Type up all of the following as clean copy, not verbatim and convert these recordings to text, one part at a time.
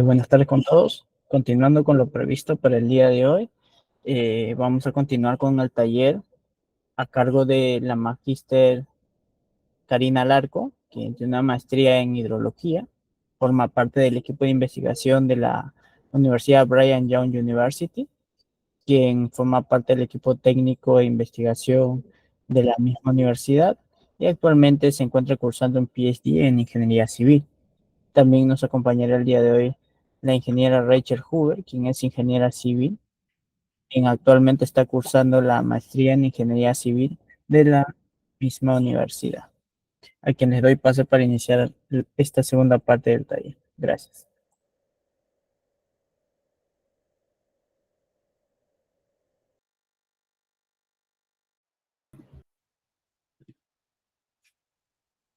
Buenas tardes con todos. Continuando con lo previsto para el día de hoy, vamos a continuar con el taller a cargo de la magíster Karina Larco, quien tiene una maestría en hidrología, forma parte del equipo de investigación de la Universidad Brigham Young University, quien forma parte del equipo técnico de investigación de la misma universidad y actualmente se encuentra cursando un PhD en ingeniería civil. También nos acompañará el día de hoy la ingeniera Rachel Hoover, quien es ingeniera civil, quien actualmente está cursando la maestría en ingeniería civil de la misma universidad, a quien les doy paso para iniciar esta segunda parte del taller. Gracias.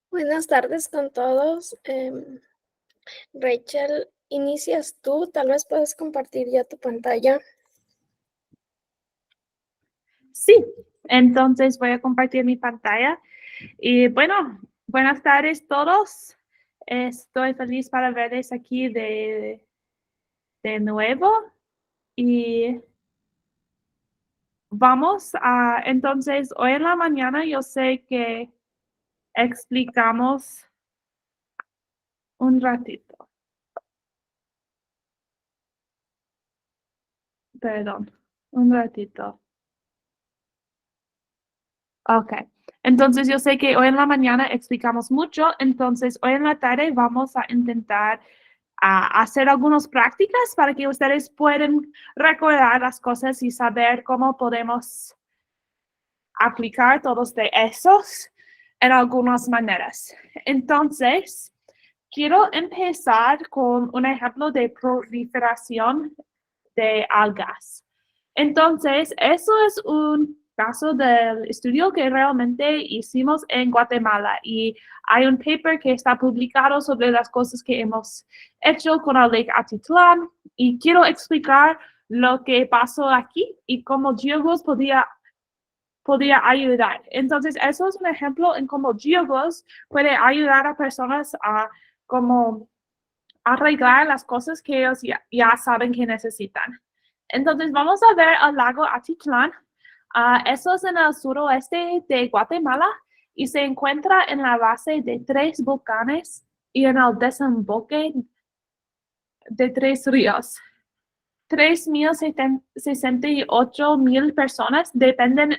Buenas tardes con todos. Rachel, inicias tú, tal vez puedes compartir ya tu pantalla. Sí, entonces voy a compartir mi pantalla. Y bueno, buenas tardes todos. Estoy feliz para verles aquí de nuevo. Y vamos a, entonces, hoy en la mañana yo sé que explicamos un ratito. Perdón, un ratito. Ok, entonces yo sé que hoy en la mañana explicamos mucho, entonces hoy en la tarde vamos a intentar hacer algunas prácticas para que ustedes puedan recordar las cosas y saber cómo podemos aplicar todos de esos en algunas maneras. Entonces, quiero empezar con un ejemplo de proliferación de algas. Entonces, eso es un caso del estudio que realmente hicimos en Guatemala y hay un paper que está publicado sobre las cosas que hemos hecho con el Lake Atitlán y quiero explicar lo que pasó aquí y cómo GeoGloss podía ayudar. Entonces, eso es un ejemplo en cómo GeoGloss puede ayudar a personas a como arreglar las cosas que ellos ya saben que necesitan. Entonces, vamos a ver el lago Atitlán. Eso es en el suroeste de Guatemala y se encuentra en la base de 3 volcanes y en el desemboque de 3 ríos. 3.068.000 personas dependen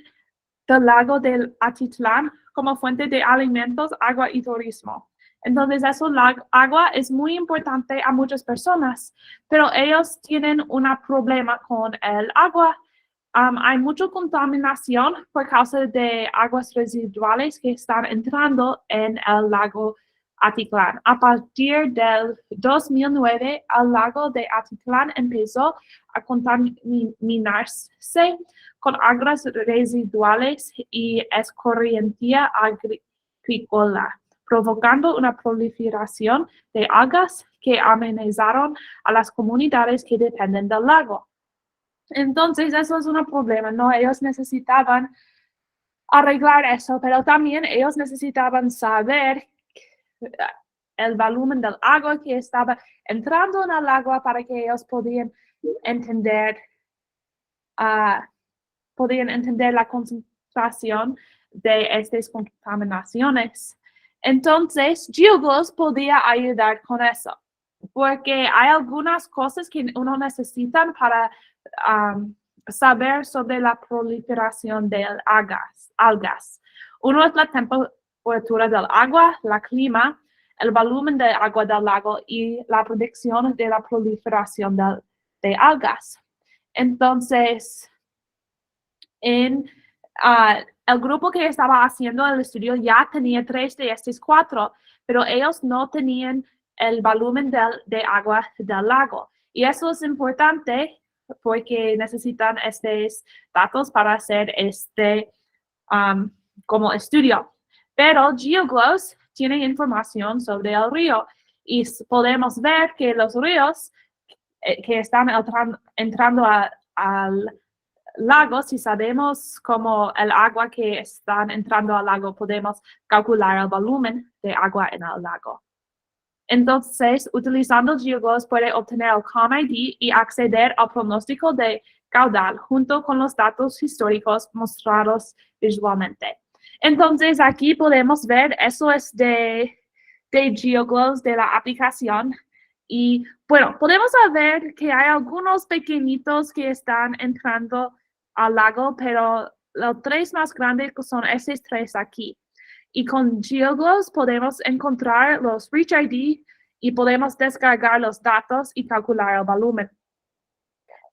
del lago del Atitlán como fuente de alimentos, agua y turismo. Entonces, eso agua es muy importante a muchas personas, pero ellos tienen un problema con el agua. Hay mucha contaminación por causa de aguas residuales que están entrando en el lago Atitlán. A partir del 2009, el lago de Atitlán empezó a contaminarse con aguas residuales y escorrentía agrícola, provocando una proliferación de algas que amenazaron a las comunidades que dependen del lago. Entonces, eso es un problema, ¿no? Ellos necesitaban arreglar eso, pero también ellos necesitaban saber el volumen del agua que estaba entrando en el agua para que ellos podían entender la concentración de estas contaminaciones. Entonces, GeoGloss podía ayudar con eso, porque hay algunas cosas que uno necesita para saber sobre la proliferación de algas. Uno es la temperatura del agua, el clima, el volumen de agua del lago y la predicción de la proliferación de algas. Entonces, el grupo que estaba haciendo el estudio ya tenía 3 de estos 4, pero ellos no tenían el volumen de agua del lago. Y eso es importante porque necesitan estos datos para hacer como estudio. Pero GeoGloss tiene información sobre el río y podemos ver que los ríos que están entrando al lago, si sabemos cómo el agua que están entrando al lago, podemos calcular el volumen de agua en el lago. Entonces, utilizando GeoGlows puede obtener el COM ID y acceder al pronóstico de caudal junto con los datos históricos mostrados visualmente. Entonces, aquí podemos ver, eso es de GeoGlows de la aplicación. Y bueno, podemos ver que hay algunos pequeñitos que están entrando al lago, pero los tres más grandes son esos tres aquí. Y con GeoGlows podemos encontrar los Reach ID y podemos descargar los datos y calcular el volumen.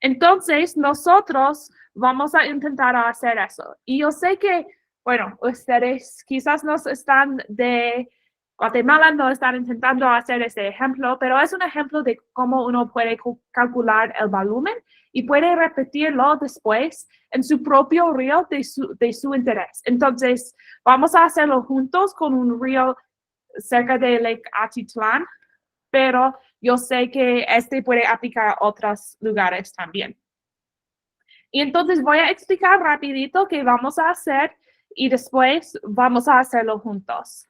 Entonces, nosotros vamos a intentar hacer eso. Y yo sé que, bueno, ustedes quizás no están de Guatemala, no están intentando hacer este ejemplo, pero es un ejemplo de cómo uno puede calcular el volumen y puede repetirlo después en su propio río de su interés. Entonces, vamos a hacerlo juntos con un río cerca de Lake Atitlán, pero yo sé que este puede aplicar a otros lugares también. Y entonces voy a explicar rapidito qué vamos a hacer y después vamos a hacerlo juntos.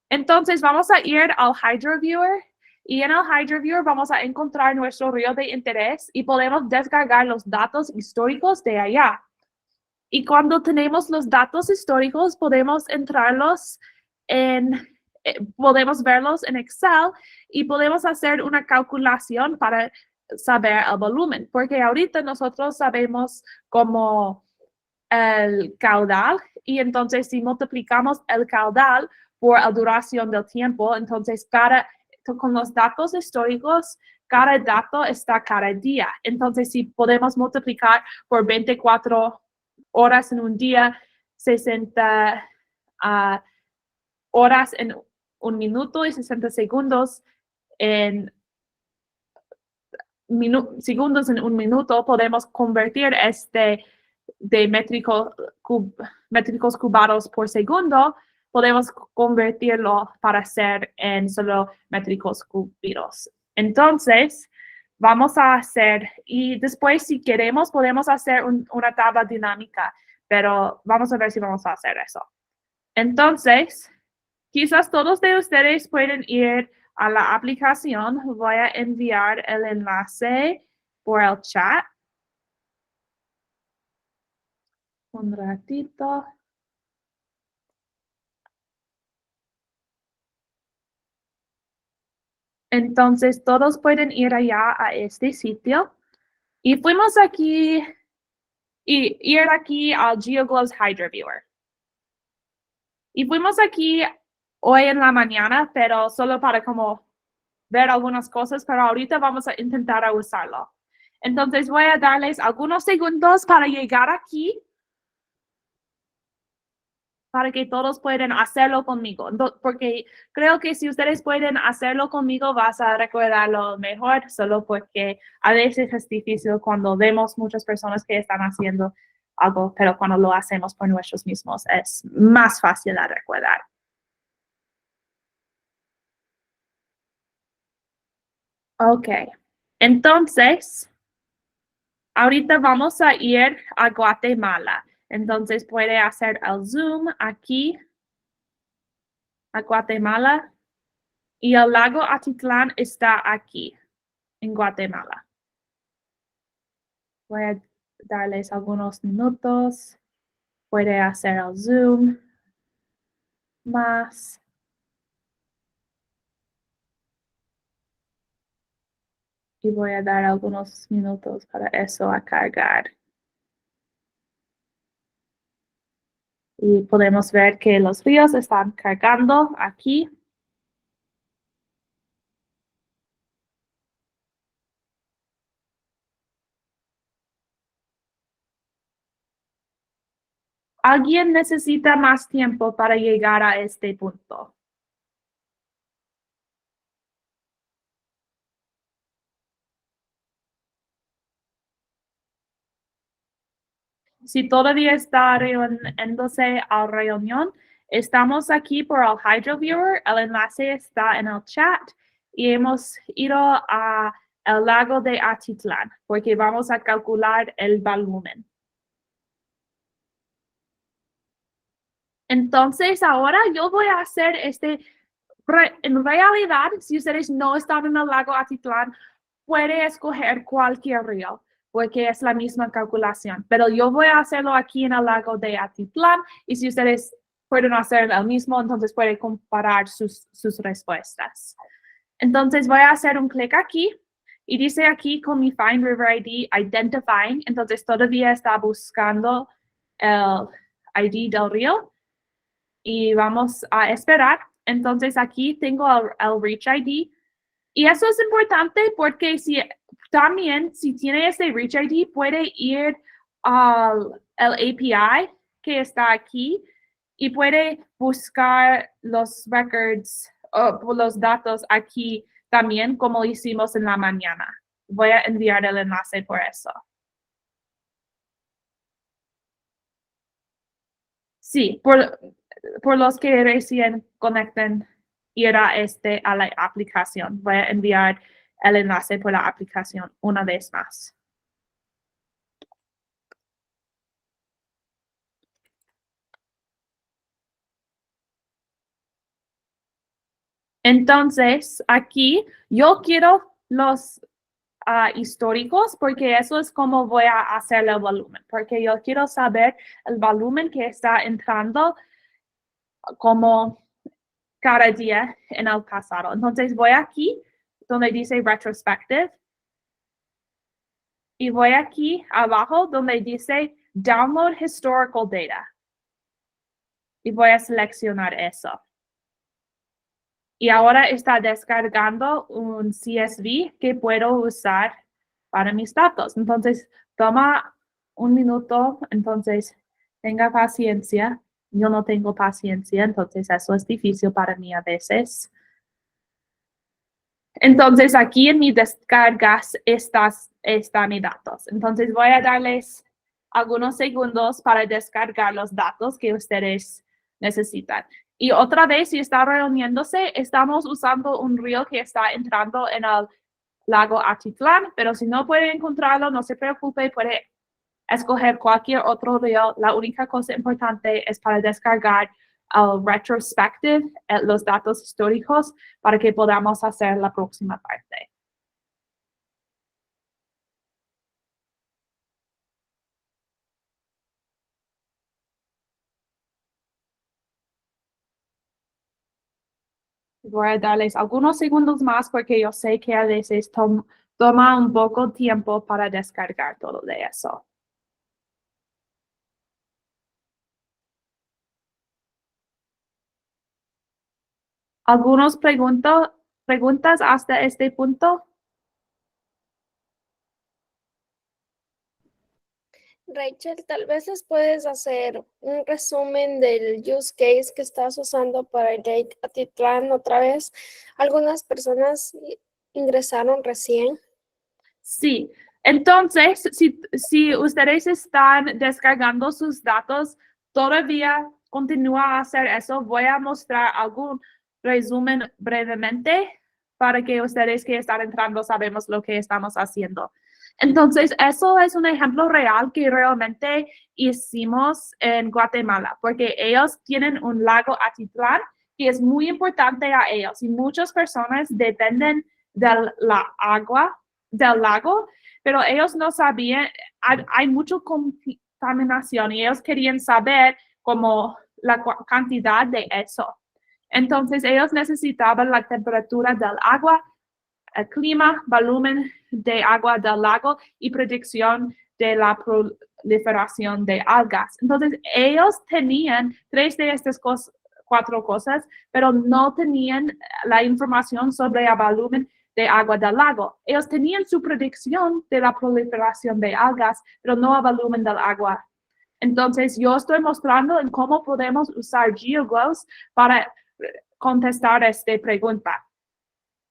Entonces vamos a ir al HydroViewer y en el HydroViewer vamos a encontrar nuestro río de interés y podemos descargar los datos históricos de allá. Y cuando tenemos los datos históricos podemos entrarlos podemos verlos en Excel y podemos hacer una calculación para saber el volumen, porque ahorita nosotros sabemos como el caudal y entonces si multiplicamos el caudal por la duración del tiempo, entonces con los datos históricos, cada dato está cada día. Entonces si podemos multiplicar por 24 horas en un día, 60 horas en un minuto y 60 segundos en segundos en un minuto, podemos convertir de métricos cubados por segundo, podemos convertirlo para ser en solo métricos cúbicos. Entonces, vamos a hacer, y después si queremos, podemos hacer una tabla dinámica, pero vamos a ver si vamos a hacer eso. Entonces, quizás todos de ustedes pueden ir a la aplicación. Voy a enviar el enlace por el chat. Un ratito. Entonces, todos pueden ir allá a este sitio. Y fuimos aquí y ir aquí al GeoGlows HydroViewer. Y fuimos aquí hoy en la mañana, pero solo para como ver algunas cosas, pero ahorita vamos a intentar a usarlo. Entonces voy a darles algunos segundos para llegar aquí, para que todos puedan hacerlo conmigo, porque creo que si ustedes pueden hacerlo conmigo, vas a recordarlo mejor, solo porque a veces es difícil cuando vemos muchas personas que están haciendo algo, pero cuando lo hacemos por nosotros mismos es más fácil de recordar. Ok, entonces, ahorita vamos a ir a Guatemala. Entonces puede hacer el zoom aquí a Guatemala y el lago Atitlán está aquí en Guatemala. Voy a darles algunos minutos. Puede hacer el zoom más. Y voy a dar algunos minutos para eso a cargar. Y podemos ver que los ríos están cargando aquí. ¿Alguien necesita más tiempo para llegar a este punto? Si todavía está reuniéndose a la reunión, estamos aquí por el HydroViewer. El enlace está en el chat y hemos ido al lago de Atitlán porque vamos a calcular el volumen. Entonces, ahora yo voy a hacer en realidad, si ustedes no están en el lago Atitlán, puede escoger cualquier río, porque es la misma calculación. Pero yo voy a hacerlo aquí en el lago de Atitlán, y si ustedes pueden hacer el mismo, entonces pueden comparar sus respuestas. Entonces voy a hacer un clic aquí, y dice aquí con mi Find River ID, Identifying, entonces todavía está buscando el ID del río, y vamos a esperar. Entonces aquí tengo el Reach ID, y eso es importante porque también si tiene este Reach ID puede ir al API que está aquí y puede buscar los records o los datos aquí también como hicimos en la mañana. Voy a enviar el enlace por eso. Sí, por los que recién conecten ir a la aplicación. Voy a enviar el enlace por la aplicación una vez más. Entonces, aquí yo quiero los históricos porque eso es como voy a hacer el volumen, porque yo quiero saber el volumen que está entrando como cada día en el pasado. Entonces voy aquí donde dice Retrospective y voy aquí abajo donde dice Download Historical Data y voy a seleccionar eso. Y ahora está descargando un CSV que puedo usar para mis datos. Entonces, toma un minuto, entonces tenga paciencia. Yo no tengo paciencia, entonces eso es difícil para mí a veces. Entonces, aquí en mis descargas están mis datos. Entonces, voy a darles algunos segundos para descargar los datos que ustedes necesitan. Y otra vez, si está reuniéndose, estamos usando un río que está entrando en el lago Atitlán, pero si no puede encontrarlo, no se preocupe, puede escoger cualquier otro río. La única cosa importante es para descargar el retrospective, los datos históricos, para que podamos hacer la próxima parte. Voy a darles algunos segundos más porque yo sé que a veces toma un poco tiempo para descargar todo de eso. ¿Algunas preguntas hasta este punto? Rachel, tal vez les puedes hacer un resumen del use case que estás usando para el Date Atitlán otra vez. Algunas personas ingresaron recién. Sí, entonces, si ustedes están descargando sus datos, todavía continúa a hacer eso. Voy a mostrar algún resumen brevemente para que ustedes que están entrando sabemos lo que estamos haciendo. Entonces, eso es un ejemplo real que realmente hicimos en Guatemala, porque ellos tienen un lago Atitlán que es muy importante a ellos y muchas personas dependen de la agua del lago, pero ellos no sabían, hay mucha contaminación y ellos querían saber como la cantidad de eso. Entonces ellos necesitaban la temperatura del agua, el clima, volumen de agua del lago y predicción de la proliferación de algas. Entonces ellos tenían 3 de estas 4 cosas, pero no tenían la información sobre el volumen de agua del lago. Ellos tenían su predicción de la proliferación de algas, pero no el volumen del agua. Entonces, yo estoy mostrando en cómo podemos usar GeoGlows para contestar esta pregunta.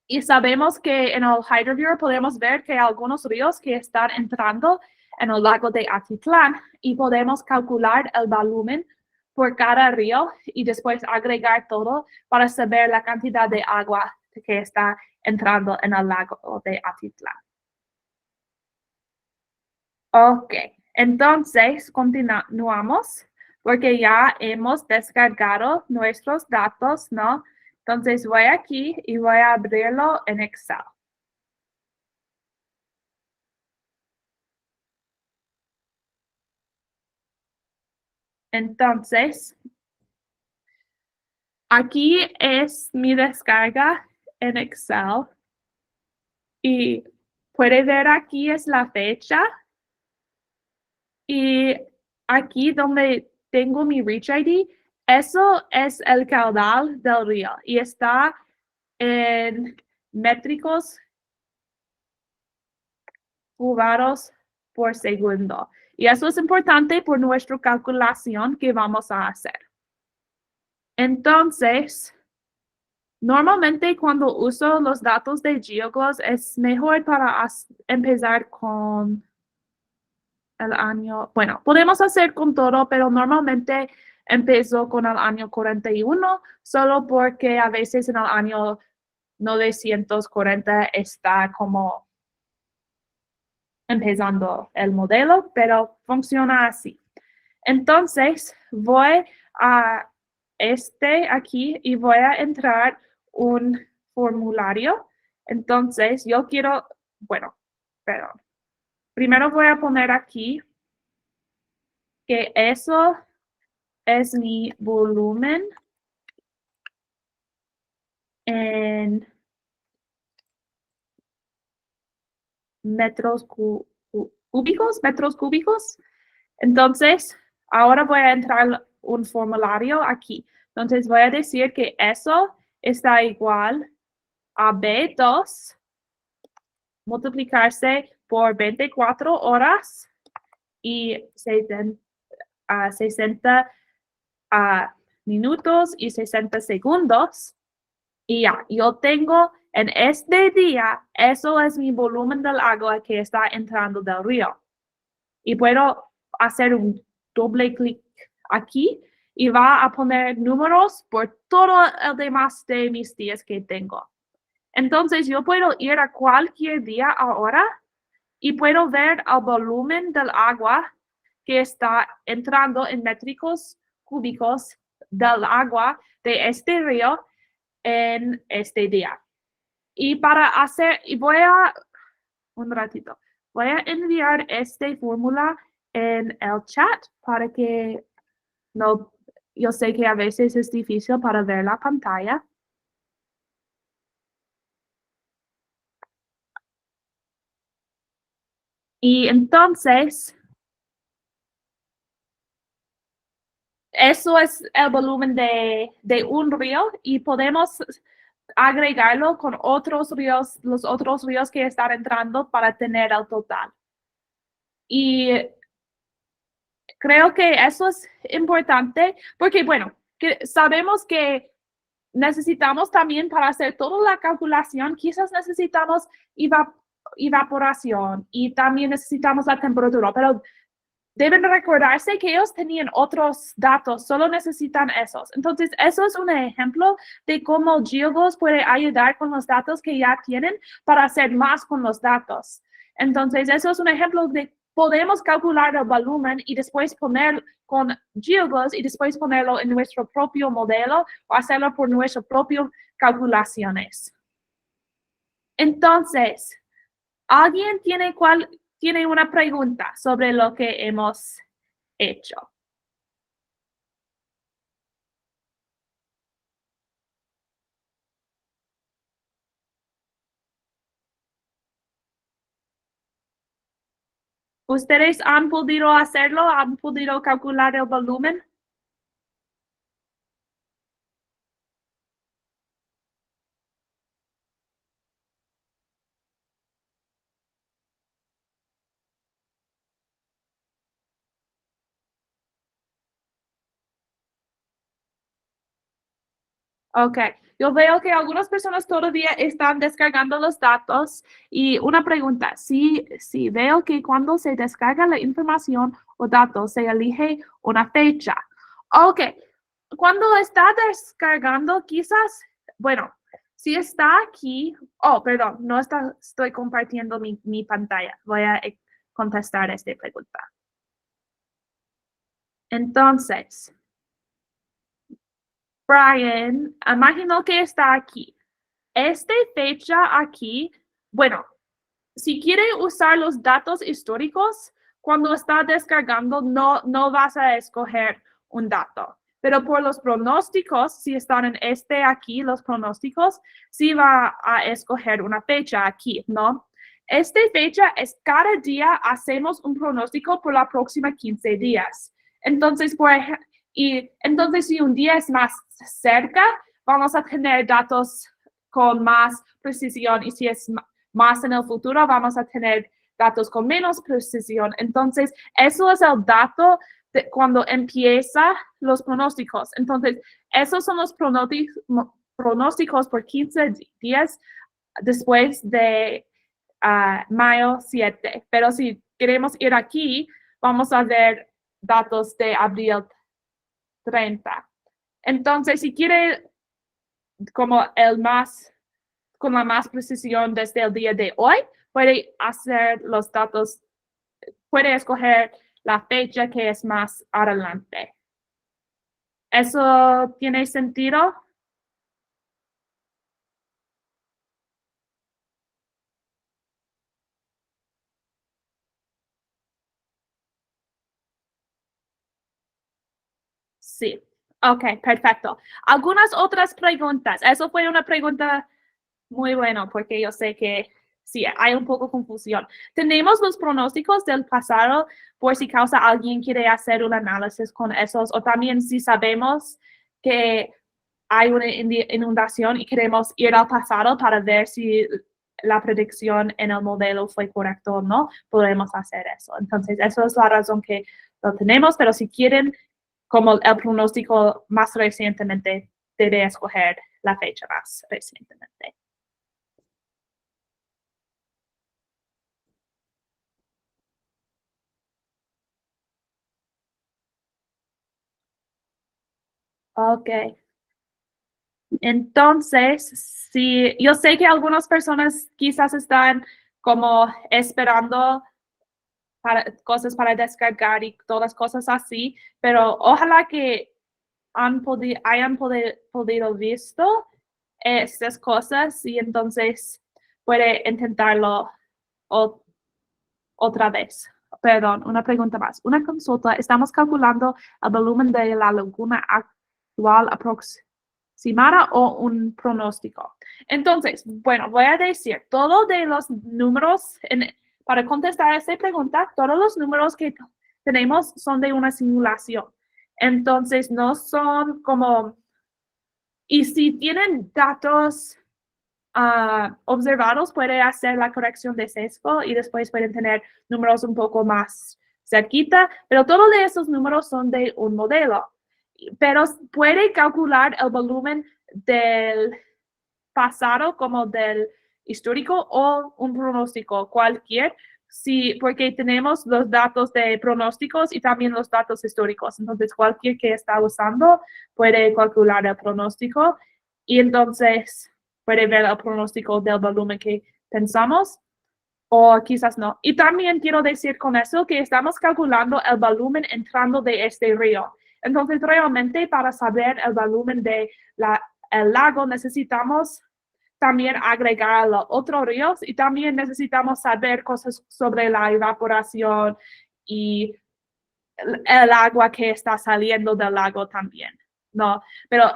Y sabemos que en el HydroViewer podemos ver que hay algunos ríos que están entrando en el lago de Atitlán y podemos calcular el volumen por cada río y después agregar todo para saber la cantidad de agua que está entrando en el lago de Atitlán. Ok, entonces continuamos porque ya hemos descargado nuestros datos, ¿no? Entonces voy aquí y voy a abrirlo en Excel. Entonces, aquí es mi descarga en Excel y puede ver aquí es la fecha y aquí donde tengo mi Reach ID, eso es el caudal del río y está en métricos cubados por segundo. Y eso es importante por nuestra calculación que vamos a hacer. Entonces, normalmente cuando uso los datos de GeoGloss es mejor para empezar con el año, bueno, podemos hacer con todo, pero normalmente empezó con el año 41, solo porque a veces en el año 940 está como empezando el modelo, pero funciona así. Entonces, voy a aquí y voy a entrar un formulario. Entonces, yo quiero, bueno, perdón. Primero voy a poner aquí que eso es mi volumen en metros cúbicos. Entonces, ahora voy a entrar un formulario aquí. Entonces, voy a decir que eso está igual a B2 multiplicarse por 24 horas y 60 minutos y 60 segundos. Y ya, yo tengo en este día, eso es mi volumen del agua que está entrando del río. Y puedo hacer un doble clic aquí y va a poner números por todo el demás de mis días que tengo. Entonces yo puedo ir a cualquier día ahora y puedo ver el volumen del agua que está entrando en métricos cúbicos del agua de este río en este día. Y para hacer, un ratito, voy a enviar esta fórmula en el chat para que no, yo sé que a veces es difícil para ver la pantalla. Y entonces, eso es el volumen de un río y podemos agregarlo con otros ríos, los otros ríos que están entrando para tener el total. Y creo que eso es importante porque, bueno, que sabemos que necesitamos también para hacer toda la calculación, quizás necesitamos evaporación y también necesitamos la temperatura, pero deben recordarse que ellos tenían otros datos, solo necesitan esos. Entonces, eso es un ejemplo de cómo GeoGloss puede ayudar con los datos que ya tienen para hacer más con los datos. Entonces, eso es un ejemplo de podemos calcular el volumen y después poner con GeoGloss y después ponerlo en nuestro propio modelo o hacerlo por nuestras propias calculaciones. Entonces, ¿alguien tiene una pregunta sobre lo que hemos hecho? ¿Ustedes han podido hacerlo? ¿Han podido calcular el volumen? Ok, yo veo que algunas personas todavía están descargando los datos y una pregunta, si veo que cuando se descarga la información o datos se elige una fecha. Ok, cuando está descargando quizás, bueno, si está aquí, perdón, no estoy compartiendo mi pantalla, voy a contestar esta pregunta. Entonces, Brian, imagino que está aquí. Esta fecha aquí, bueno, si quiere usar los datos históricos, cuando está descargando, no vas a escoger un dato. Pero por los pronósticos, si están en aquí, los pronósticos, sí va a escoger una fecha aquí, ¿no? Esta fecha es cada día hacemos un pronóstico por la próxima 15 días. Entonces, entonces, si un día es más cerca, vamos a tener datos con más precisión, y si es más en el futuro, vamos a tener datos con menos precisión. Entonces, eso es el dato de cuando empieza los pronósticos. Entonces, esos son los pronósticos por 15 días después de mayo 7. Pero si queremos ir aquí, vamos a ver datos de abril 30. Entonces, si quiere como con la más precisión desde el día de hoy, puede hacer los datos, puede escoger la fecha que es más adelante. ¿Eso tiene sentido? Sí. Ok, perfecto. Algunas otras preguntas. Eso fue una pregunta muy buena porque yo sé que sí, hay un poco de confusión. Tenemos los pronósticos del pasado por si causa alguien quiere hacer un análisis con esos, o también si sabemos que hay una inundación y queremos ir al pasado para ver si la predicción en el modelo fue correcta o no, podemos hacer eso. Entonces, esa es la razón que lo tenemos, pero si quieren, como el pronóstico más recientemente, debe escoger la fecha más recientemente. Ok. Entonces, sí, yo sé que algunas personas quizás están como esperando cosas para descargar y todas cosas así, pero ojalá que hayan podido visto estas cosas y entonces puede intentarlo otra vez. Perdón, una pregunta más. Una consulta. Estamos calculando el volumen de la laguna actual aproximada o un pronóstico. Entonces, bueno, voy a decir, todos de los números, para contestar a esta pregunta, todos los números que tenemos son de una simulación. Entonces, no son como, y si tienen datos observados, puede hacer la corrección de sesgo y después pueden tener números un poco más cerquita, pero todos de esos números son de un modelo. Pero puede calcular el volumen del pasado como del histórico o un pronóstico, cualquier, sí, porque tenemos los datos de pronósticos y también los datos históricos. Entonces, cualquier que está usando puede calcular el pronóstico y entonces puede ver el pronóstico del volumen que pensamos o quizás no. Y también quiero decir con eso que estamos calculando el volumen entrando de este río. Entonces, realmente para saber el volumen del lago necesitamos también agregar a los otros ríos y también necesitamos saber cosas sobre la evaporación y el agua que está saliendo del lago también, ¿no? Pero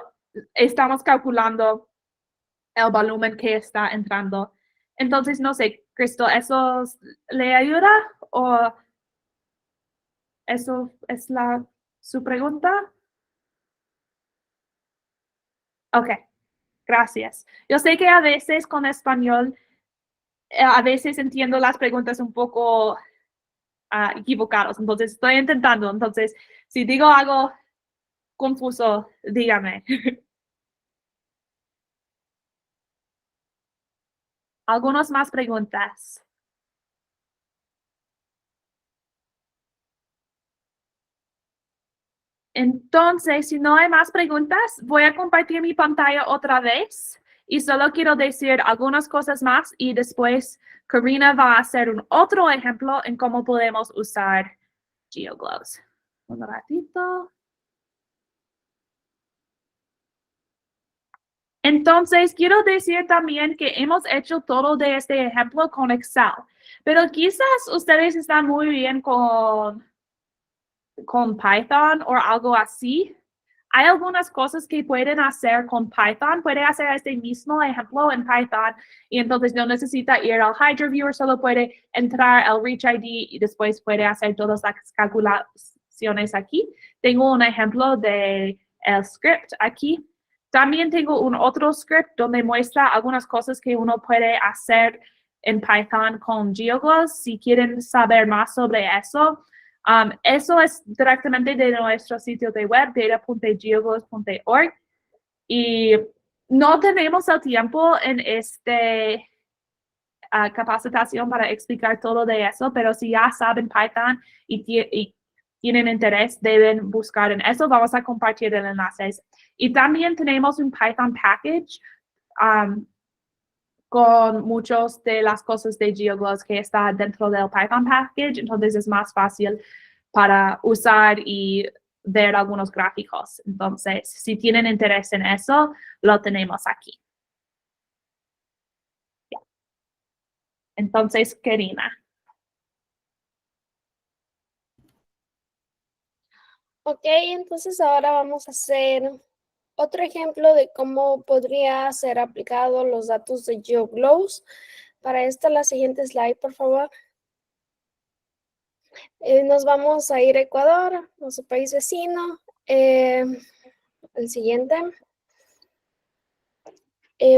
estamos calculando el volumen que está entrando. Entonces, no sé, Cristo, ¿eso le ayuda o eso es su pregunta? Ok, gracias. Yo sé que a veces con español, a veces entiendo las preguntas un poco equivocadas, entonces estoy intentando. Entonces, si digo algo confuso, dígame. Algunas más preguntas. Entonces, si no hay más preguntas, voy a compartir mi pantalla otra vez y solo quiero decir algunas cosas más y después Karina va a hacer un otro ejemplo en cómo podemos usar GeoGlows. Un ratito. Entonces, quiero decir también que hemos hecho todo de este ejemplo con Excel, pero quizás ustedes están muy bien con Python o algo así. Hay algunas cosas que pueden hacer con Python. Puede hacer este mismo ejemplo en Python y entonces no necesita ir al Hydra Viewer, solo puede entrar al Reach ID y después puede hacer todas las calculaciones aquí. Tengo un ejemplo de el script aquí. También tengo un otro script donde muestra algunas cosas que uno puede hacer en Python con GeoGloss. Si quieren saber más sobre eso, eso es directamente de nuestro sitio de web, data.geogloss.org. Y no tenemos el tiempo en este capacitación para explicar todo de eso, pero si ya saben Python y tienen interés, deben buscar en eso. Vamos a compartir el enlace. Y también tenemos un Python package con muchas de las cosas de GeoGloss que está dentro del Python package, entonces es más fácil para usar y ver algunos gráficos. Entonces, si tienen interés en eso, lo tenemos aquí. Yeah. Entonces, Karina. Ok, entonces ahora vamos a hacer otro ejemplo de cómo podría ser aplicado los datos de GeoGloss. Para esta, la siguiente slide, por favor. Nos vamos a ir a Ecuador, nuestro país vecino. El siguiente.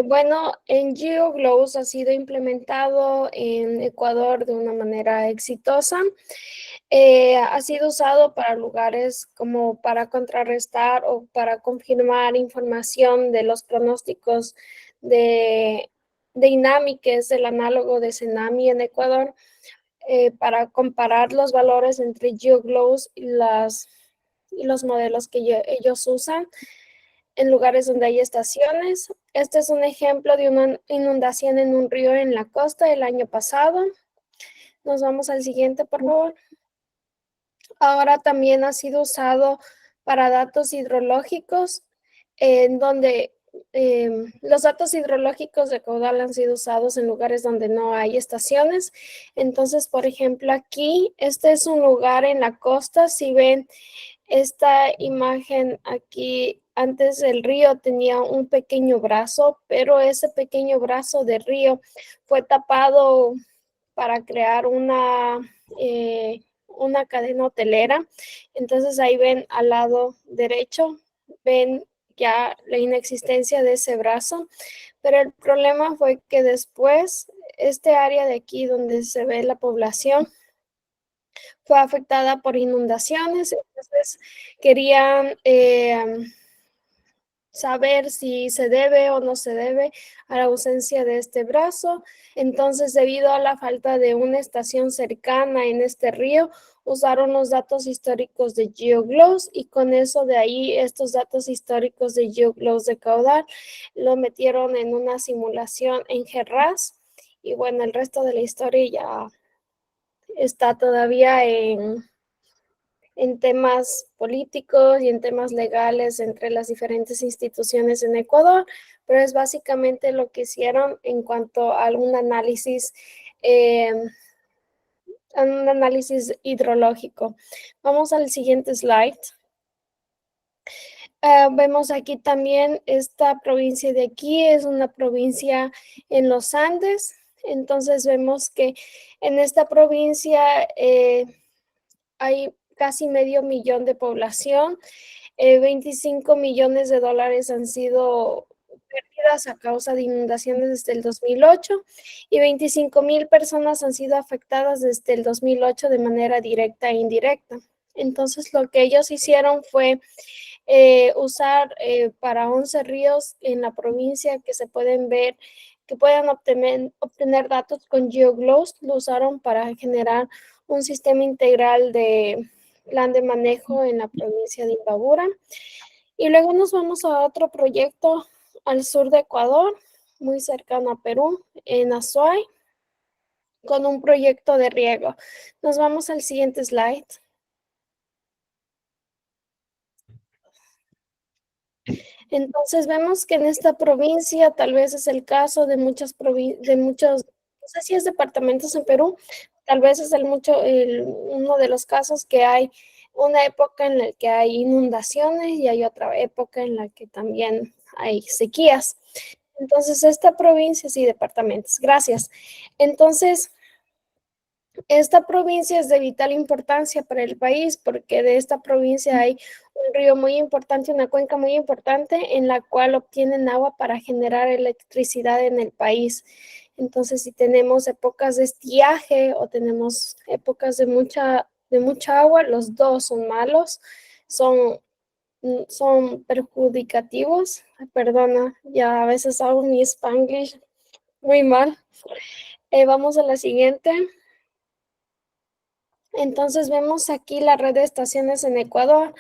Bueno, en GeoGloss ha sido implementado en Ecuador de una manera exitosa. Ha sido usado para lugares como para contrarrestar o para confirmar información de los pronósticos de INAMI, que es el análogo de Cenami en Ecuador, para comparar los valores entre GeoGloss y los modelos que ellos usan en lugares donde hay estaciones. Este es un ejemplo de una inundación en un río en la costa el año pasado. Nos vamos al siguiente, por favor. Ahora también ha sido usado para datos hidrológicos, en donde los datos hidrológicos de caudal han sido usados en lugares donde no hay estaciones. Entonces, por ejemplo, aquí, este es un lugar en la costa. Si ven esta imagen aquí, antes el río tenía un pequeño brazo, pero ese pequeño brazo de río fue tapado para crear una cadena hotelera. Entonces ahí ven al lado derecho, ven ya la inexistencia de ese brazo, pero el problema fue que después este área de aquí donde se ve la población fue afectada por inundaciones. Entonces querían saber si se debe o no se debe a la ausencia de este brazo. Entonces, debido a la falta de una estación cercana en este río, usaron los datos históricos de GeoGloss, y con eso de ahí estos datos históricos de GeoGloss de caudal lo metieron en una simulación en GERAS. Y bueno, el resto de la historia ya está todavía en temas políticos y en temas legales entre las diferentes instituciones en Ecuador, pero es básicamente lo que hicieron en cuanto a un análisis hidrológico. Vamos al siguiente slide. Vemos aquí también esta provincia de aquí, es una provincia en los Andes. Entonces vemos que en esta provincia hay casi 500,000 de población. 25 millones de dólares han sido perdidas a causa de inundaciones desde el 2008 y 25,000 personas han sido afectadas desde el 2008 de manera directa e indirecta. Entonces, lo que ellos hicieron fue usar para 11 ríos en la provincia que se pueden ver, que puedan obtener datos con GeoGloss. Lo usaron para generar un sistema integral de plan de manejo en la provincia de Imbabura. Y luego nos vamos a otro proyecto al sur de Ecuador, muy cercano a Perú, en Azuay, con un proyecto de riego. Nos vamos al siguiente slide. Entonces vemos que en esta provincia, tal vez es el caso de muchos, no sé si es departamentos en Perú, tal vez es uno de los casos que hay una época en la que hay inundaciones y hay otra época en la que también hay sequías. Entonces, esta provincia, sí, departamentos, gracias. Entonces, esta provincia es de vital importancia para el país porque de esta provincia hay un río muy importante, una cuenca muy importante en la cual obtienen agua para generar electricidad en el país. Entonces, si tenemos épocas de estiaje o tenemos épocas de mucha agua, los dos son malos, son perjudicativos. Perdona, ya a veces hago mi Spanglish muy mal. Vamos a la siguiente. Entonces vemos aquí la red de estaciones en Ecuador.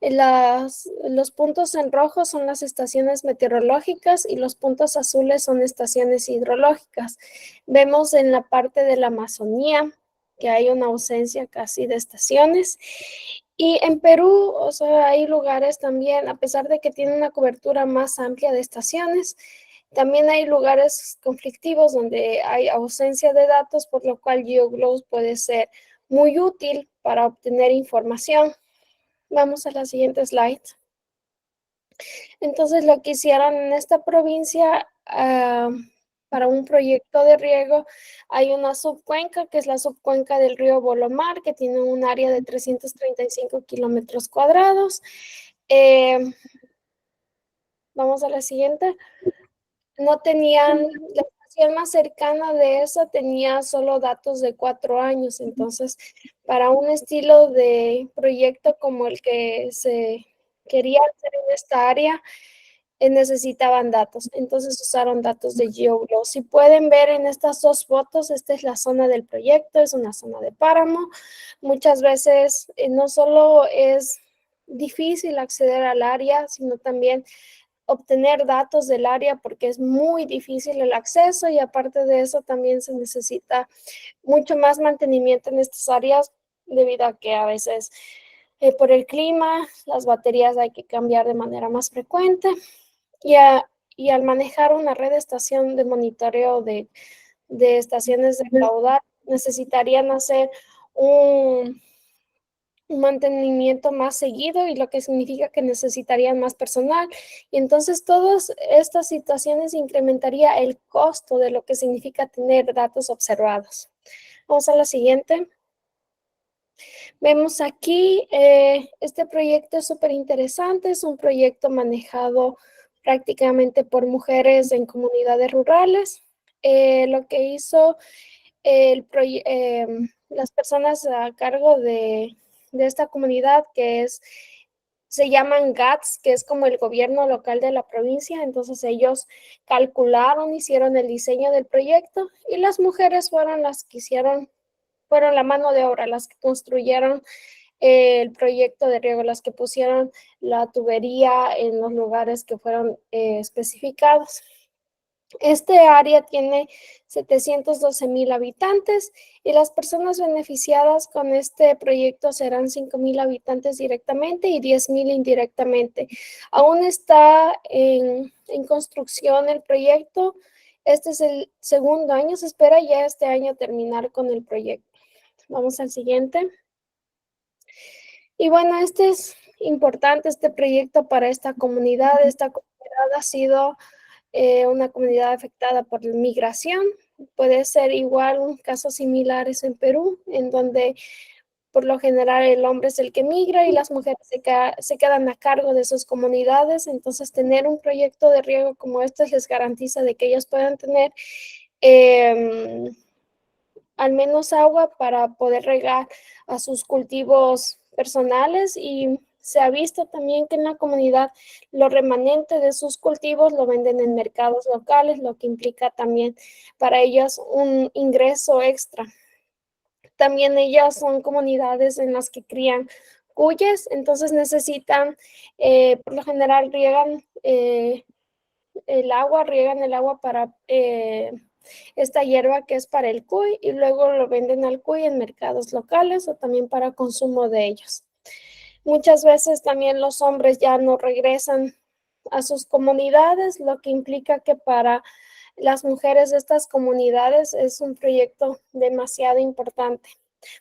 Los puntos en rojo son las estaciones meteorológicas y los puntos azules son estaciones hidrológicas. Vemos en la parte de la Amazonía que hay una ausencia casi de estaciones. Y en Perú, o sea, hay lugares también, a pesar de que tiene una cobertura más amplia de estaciones, también hay lugares conflictivos donde hay ausencia de datos, por lo cual GeoGlobe puede ser muy útil para obtener información. Vamos a la siguiente slide. Entonces, lo que hicieron en esta provincia para un proyecto de riego, hay una subcuenca, que es la subcuenca del río Bolomar, que tiene un área de 335 kilómetros cuadrados. Vamos a la siguiente. No tenían, la estación más cercana de esa tenía solo datos de 4 años, entonces para un estilo de proyecto como el que se quería hacer en esta área, necesitaban datos, entonces usaron datos de GeoGlobe. Si pueden ver en estas dos fotos, esta es la zona del proyecto, es una zona de páramo. Muchas veces no solo es difícil acceder al área, sino también obtener datos del área porque es muy difícil el acceso y aparte de eso también se necesita mucho más mantenimiento en estas áreas debido a que a veces por el clima las baterías hay que cambiar de manera más frecuente y al manejar una red de estación de monitoreo de estaciones de caudal necesitarían hacer un mantenimiento más seguido y lo que significa que necesitarían más personal. Y entonces todas estas situaciones incrementaría el costo de lo que significa tener datos observados. Vamos a la siguiente. Vemos aquí, este proyecto es súper interesante, es un proyecto manejado prácticamente por mujeres en comunidades rurales. Lo que hizo las personas a cargo de esta comunidad, se llaman GATS, que es como el gobierno local de la provincia. Entonces ellos calcularon, hicieron el diseño del proyecto y las mujeres fueron fueron la mano de obra, las que construyeron el proyecto de riego, las que pusieron la tubería en los lugares que fueron especificados. Este área tiene 712,000 habitantes y las personas beneficiadas con este proyecto serán 5,000 habitantes directamente y 10,000 indirectamente. Aún está en construcción el proyecto. Este es el segundo año. Se espera ya este año terminar con el proyecto. Vamos al siguiente. Y bueno, este es importante, este proyecto para esta comunidad. Esta comunidad ha sido una comunidad afectada por la migración. Puede ser igual casos similares en Perú, en donde por lo general el hombre es el que migra y las mujeres se quedan a cargo de sus comunidades. Entonces, tener un proyecto de riego como este les garantiza de que ellos puedan tener al menos agua para poder regar a sus cultivos personales, y se ha visto también que en la comunidad lo remanente de sus cultivos lo venden en mercados locales, lo que implica también para ellas un ingreso extra. También ellas son comunidades en las que crían cuyes, entonces necesitan, por lo general riegan el agua para esta hierba que es para el cuy y luego lo venden al cuy en mercados locales o también para consumo de ellos. Muchas veces también los hombres ya no regresan a sus comunidades, lo que implica que para las mujeres de estas comunidades es un proyecto demasiado importante.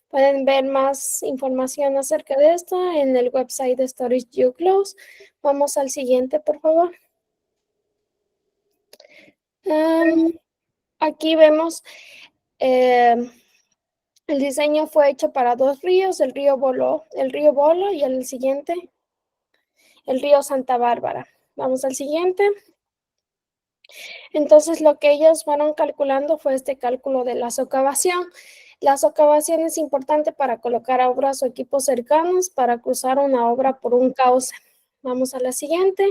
Pueden ver más información acerca de esto en el website de Stories You Close. Vamos al siguiente, por favor. Aquí vemos el diseño fue hecho para 2 ríos, el río Bolo y el siguiente, el río Santa Bárbara. Vamos al siguiente. Entonces, lo que ellos fueron calculando fue este cálculo de la socavación. La socavación es importante para colocar obras o equipos cercanos para cruzar una obra por un cauce. Vamos a la siguiente.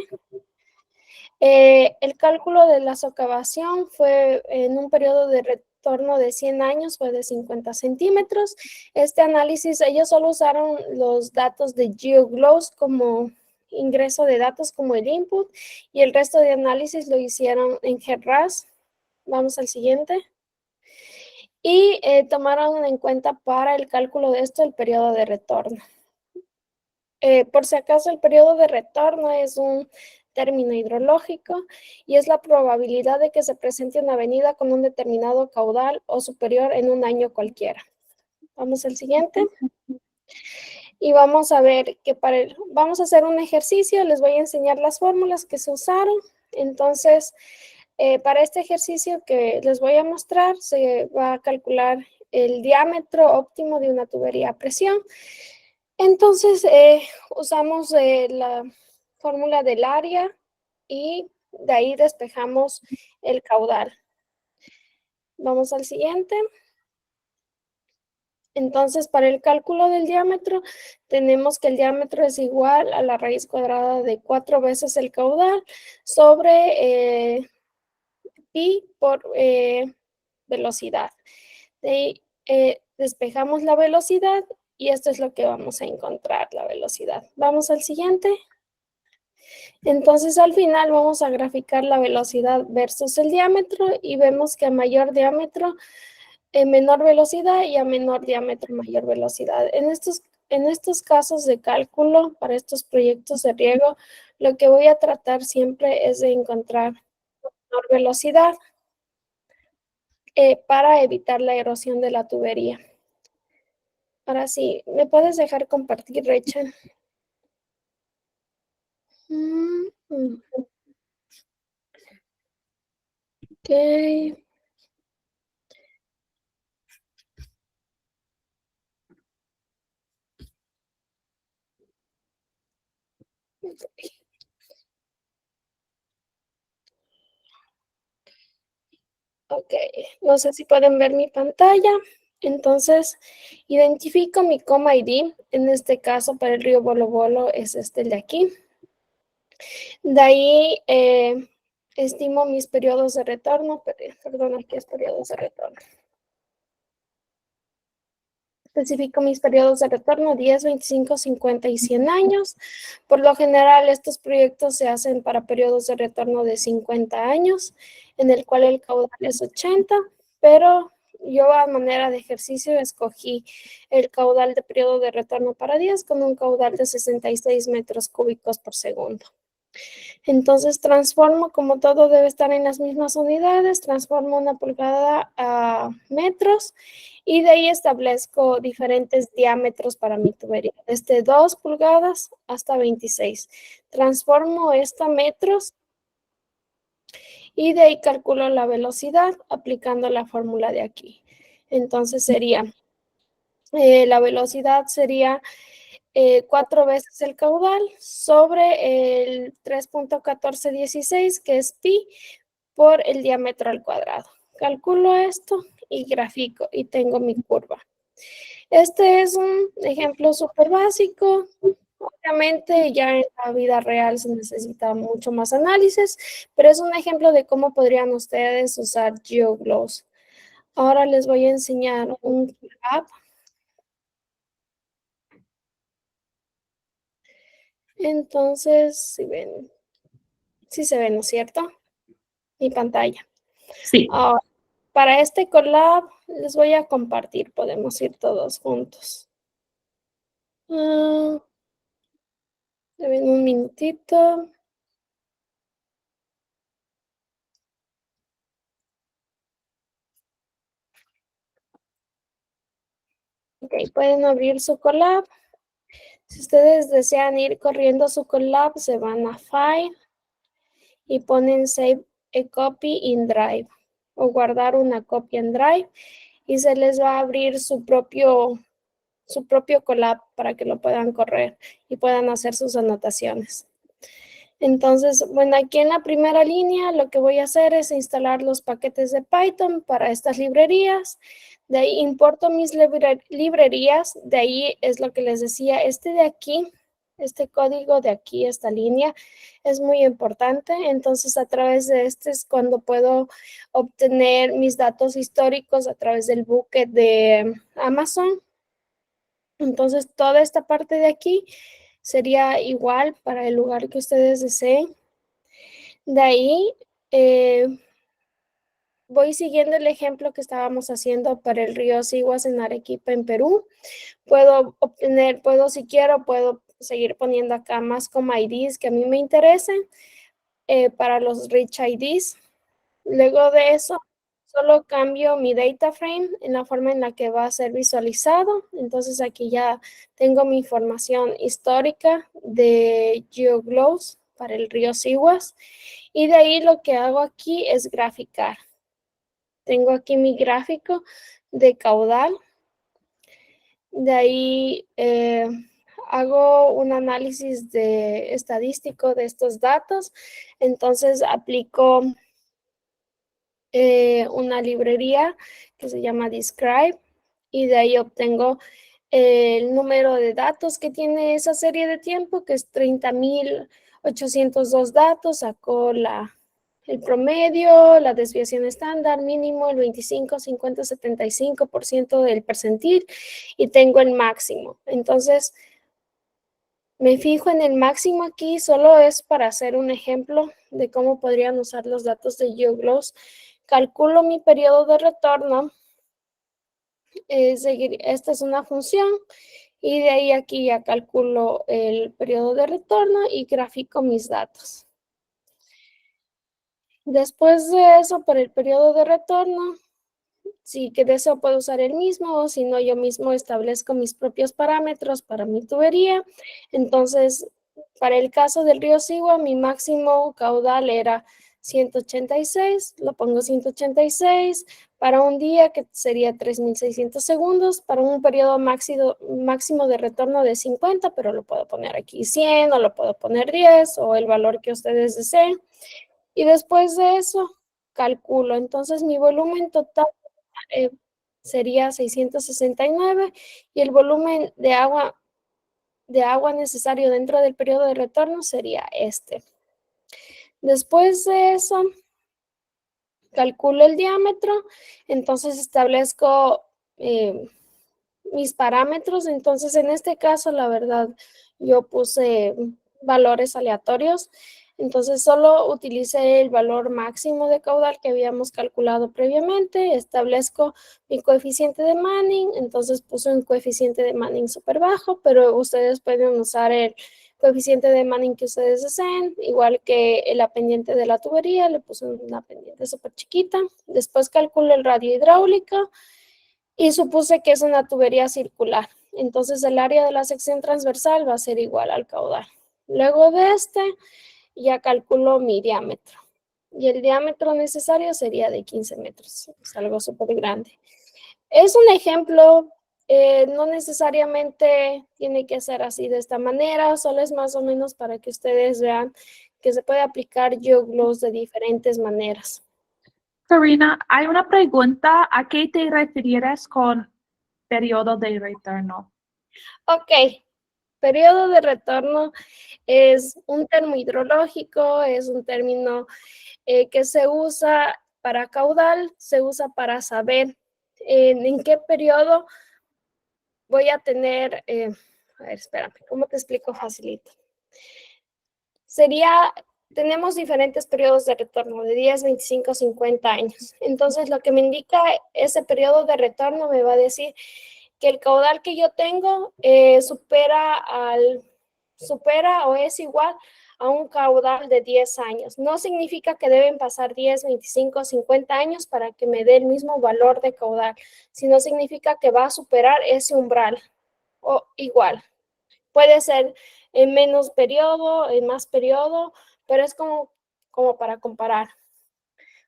El cálculo de la socavación fue en un periodo de retorno de 100 años, fue de 50 centímetros. Este análisis, ellos solo usaron los datos de GeoGloss como ingreso de datos como el input y el resto de análisis lo hicieron en GERRAS. Vamos al siguiente. Y tomaron en cuenta para el cálculo de esto el periodo de retorno. Por si acaso, el periodo de retorno es un término hidrológico y es la probabilidad de que se presente una avenida con un determinado caudal o superior en un año cualquiera. Vamos al siguiente. Y vamos a ver que vamos a hacer un ejercicio. Les voy a enseñar las fórmulas que se usaron. Entonces, para este ejercicio que les voy a mostrar, se va a calcular el diámetro óptimo de una tubería a presión. Entonces, usamos la fórmula del área y de ahí despejamos el caudal. Vamos al siguiente. Entonces, para el cálculo del diámetro, tenemos que el diámetro es igual a la raíz cuadrada de 4 veces el caudal sobre pi por velocidad. De ahí despejamos la velocidad y esto es lo que vamos a encontrar, la velocidad. Vamos al siguiente. Entonces, al final vamos a graficar la velocidad versus el diámetro y vemos que a mayor diámetro, menor velocidad y a menor diámetro, mayor velocidad. En estos casos de cálculo, para estos proyectos de riego, lo que voy a tratar siempre es de encontrar menor velocidad para evitar la erosión de la tubería. Ahora sí, ¿me puedes dejar compartir, Rachel? Ok. Ok, no sé si pueden ver mi pantalla. Entonces, identifico mi coma ID. En este caso, para el río Bolo Bolo es este de aquí. De ahí, estimo mis periodos de retorno. Perdón, aquí es periodos de retorno. Especifico mis periodos de retorno, 10, 25, 50 y 100 años. Por lo general, estos proyectos se hacen para periodos de retorno de 50 años, en el cual el caudal es 80, pero yo a manera de ejercicio escogí el caudal de periodo de retorno para 10 con un caudal de 66 metros cúbicos por segundo. Entonces transformo, como todo debe estar en las mismas unidades, transformo una pulgada a metros y de ahí establezco diferentes diámetros para mi tubería, desde 2 pulgadas hasta 26. Transformo esto a metros y de ahí calculo la velocidad aplicando la fórmula de aquí. Entonces sería, la velocidad sería 4 veces el caudal sobre el 3.1416, que es pi, por el diámetro al cuadrado. Calculo esto y grafico y tengo mi curva. Este es un ejemplo súper básico. Obviamente ya en la vida real se necesita mucho más análisis, pero es un ejemplo de cómo podrían ustedes usar GeoGloss. Ahora les voy a enseñar un app. Entonces, si ven, sí se ve, ¿no es cierto? Mi pantalla. Sí. Ahora, para este collab les voy a compartir, podemos ir todos juntos. Deben un minutito. Ok, pueden abrir su Colab. Si ustedes desean ir corriendo a su Colab, se van a File y ponen Save a Copy in Drive o guardar una copia en Drive y se les va a abrir su propio Colab para que lo puedan correr y puedan hacer sus anotaciones. Entonces, bueno, aquí en la primera línea lo que voy a hacer es instalar los paquetes de Python para estas librerías. De ahí importo mis librerías. De ahí es lo que les decía, este de aquí, este código de aquí, esta línea, es muy importante. Entonces, a través de este es cuando puedo obtener mis datos históricos a través del bucket de Amazon. Entonces, toda esta parte de aquí sería igual para el lugar que ustedes deseen. De ahí voy siguiendo el ejemplo que estábamos haciendo para el río Siguas en Arequipa, en Perú. Puedo si quiero, puedo seguir poniendo acá más como IDs que a mí me interesen para los rich IDs. Luego de eso, solo cambio mi data frame en la forma en la que va a ser visualizado. Entonces aquí ya tengo mi información histórica de GeoGlows para el río Siguas. Y de ahí lo que hago aquí es graficar. Tengo aquí mi gráfico de caudal. De ahí hago un análisis estadístico de estos datos. Entonces aplico una librería que se llama Describe y de ahí obtengo el número de datos que tiene esa serie de tiempo, que es 30.802 datos. Sacó el promedio, la desviación estándar, mínimo, el 25, 50, 75% del percentil y tengo el máximo. Entonces, me fijo en el máximo aquí, solo es para hacer un ejemplo de cómo podrían usar los datos de GeoGlows. Calculo mi periodo de retorno. Esta es una función y de ahí aquí ya calculo el periodo de retorno y grafico mis datos. Después de eso, por el periodo de retorno, si que deseo puedo usar el mismo o si no, yo mismo establezco mis propios parámetros para mi tubería. Entonces, para el caso del río Sigua, mi máximo caudal era 186, lo pongo 186 para un día que sería 3.600 segundos, para un periodo máximo de retorno de 50, pero lo puedo poner aquí 100 o lo puedo poner 10 o el valor que ustedes deseen. Y después de eso, calculo. Entonces, mi volumen total sería 669 y el volumen de agua necesario dentro del periodo de retorno sería este. Después de eso, calculo el diámetro, entonces establezco mis parámetros. Entonces, en este caso, la verdad, yo puse valores aleatorios. Entonces, solo utilicé el valor máximo de caudal que habíamos calculado previamente. Establezco mi coeficiente de Manning. Entonces, puse un coeficiente de Manning súper bajo, pero ustedes pueden usar el coeficiente de Manning que ustedes deseen, igual que la pendiente de la tubería. Le puse una pendiente súper chiquita. Después calculo el radio hidráulico y supuse que es una tubería circular. Entonces, el área de la sección transversal va a ser igual al caudal. Luego de ya calculo mi diámetro. Y el diámetro necesario sería de 15 metros. Es algo súper grande. Es un ejemplo. No necesariamente tiene que ser así de esta manera. Solo es más o menos para que ustedes vean que se puede aplicar GeoGlows de diferentes maneras. Karina, hay una pregunta. ¿A qué te refieres con periodo de retorno? Ok. Periodo de retorno es un término hidrológico, es un término que se usa para caudal, se usa para saber en qué periodo voy a tener, a ver, espérame, ¿cómo te explico facilito? Tenemos diferentes periodos de retorno, de 10, 25, 50 años. Entonces, lo que me indica ese periodo de retorno me va a decir que el caudal que yo tengo supera o es igual a un caudal de 10 años. No significa que deben pasar 10, 25, 50 años para que me dé el mismo valor de caudal, sino significa que va a superar ese umbral o igual. Puede ser en menos periodo, en más periodo, pero es como para comparar.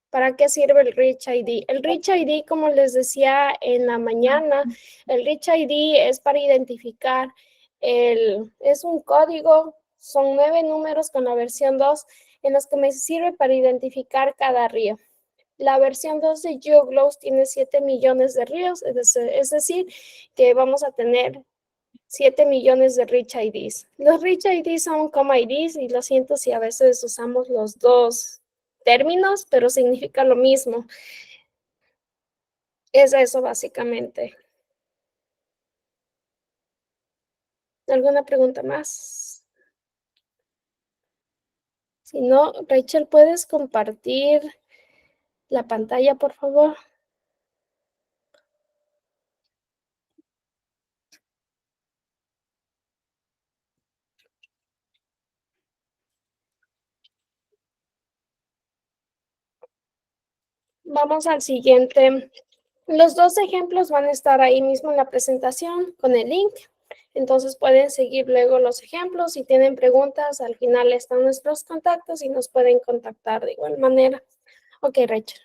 ¿Para qué sirve el Rich ID? El Rich ID, como les decía en la mañana, el Rich ID es para identificar, es un código, son 9 números con la versión 2 en los que me sirve para identificar cada río. La versión 2 de GeoGlows tiene 7 millones de ríos, es decir, que vamos a tener 7 millones de Rich IDs. Los Rich IDs son comma IDs y lo siento si a veces usamos los dos términos, pero significa lo mismo. Es eso básicamente. ¿Alguna pregunta más? Si no, Rachel, ¿puedes compartir la pantalla, por favor? Vamos al siguiente. Los dos ejemplos van a estar ahí mismo en la presentación con el link. Entonces pueden seguir luego los ejemplos. Si tienen preguntas, al final están nuestros contactos y nos pueden contactar de igual manera. Ok, Rachel.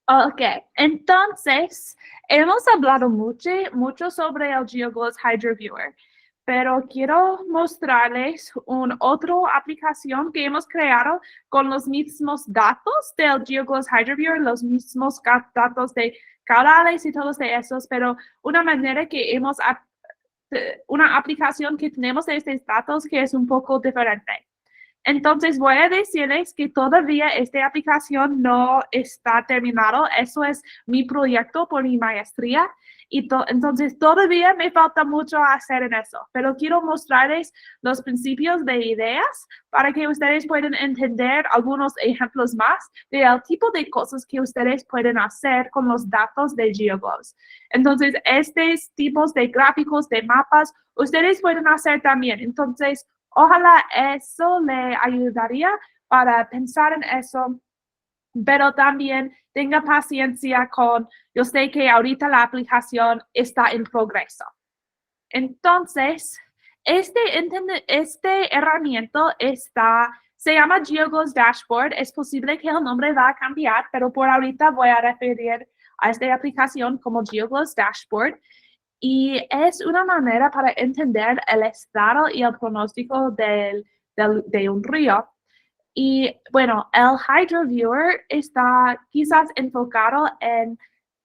Ok, entonces hemos hablado mucho sobre el GeoGlows HydroViewer, pero quiero mostrarles una otra aplicación que hemos creado con los mismos datos del GeoGlows HydroViewer, los mismos datos de caudales y todos de esos, pero una manera que una aplicación que tenemos de estos datos que es un poco diferente. Entonces voy a decirles que todavía esta aplicación no está terminado. Eso es mi proyecto por mi maestría. Y entonces todavía me falta mucho hacer en eso. Pero quiero mostrarles los principios de ideas para que ustedes puedan entender algunos ejemplos más del tipo de cosas que ustedes pueden hacer con los datos de GeoGlows. Entonces, estos tipos de gráficos, de mapas, ustedes pueden hacer también. Entonces, ojalá eso le ayudaría para pensar en eso, pero también tenga paciencia yo sé que ahorita la aplicación está en progreso. Entonces, este herramienta se llama GeoGlows Dashboard. Es posible que el nombre va a cambiar, pero por ahorita voy a referir a esta aplicación como GeoGlows Dashboard. Y es una manera para entender el estado y el pronóstico de un río. Y bueno, el HydroViewer está quizás enfocado en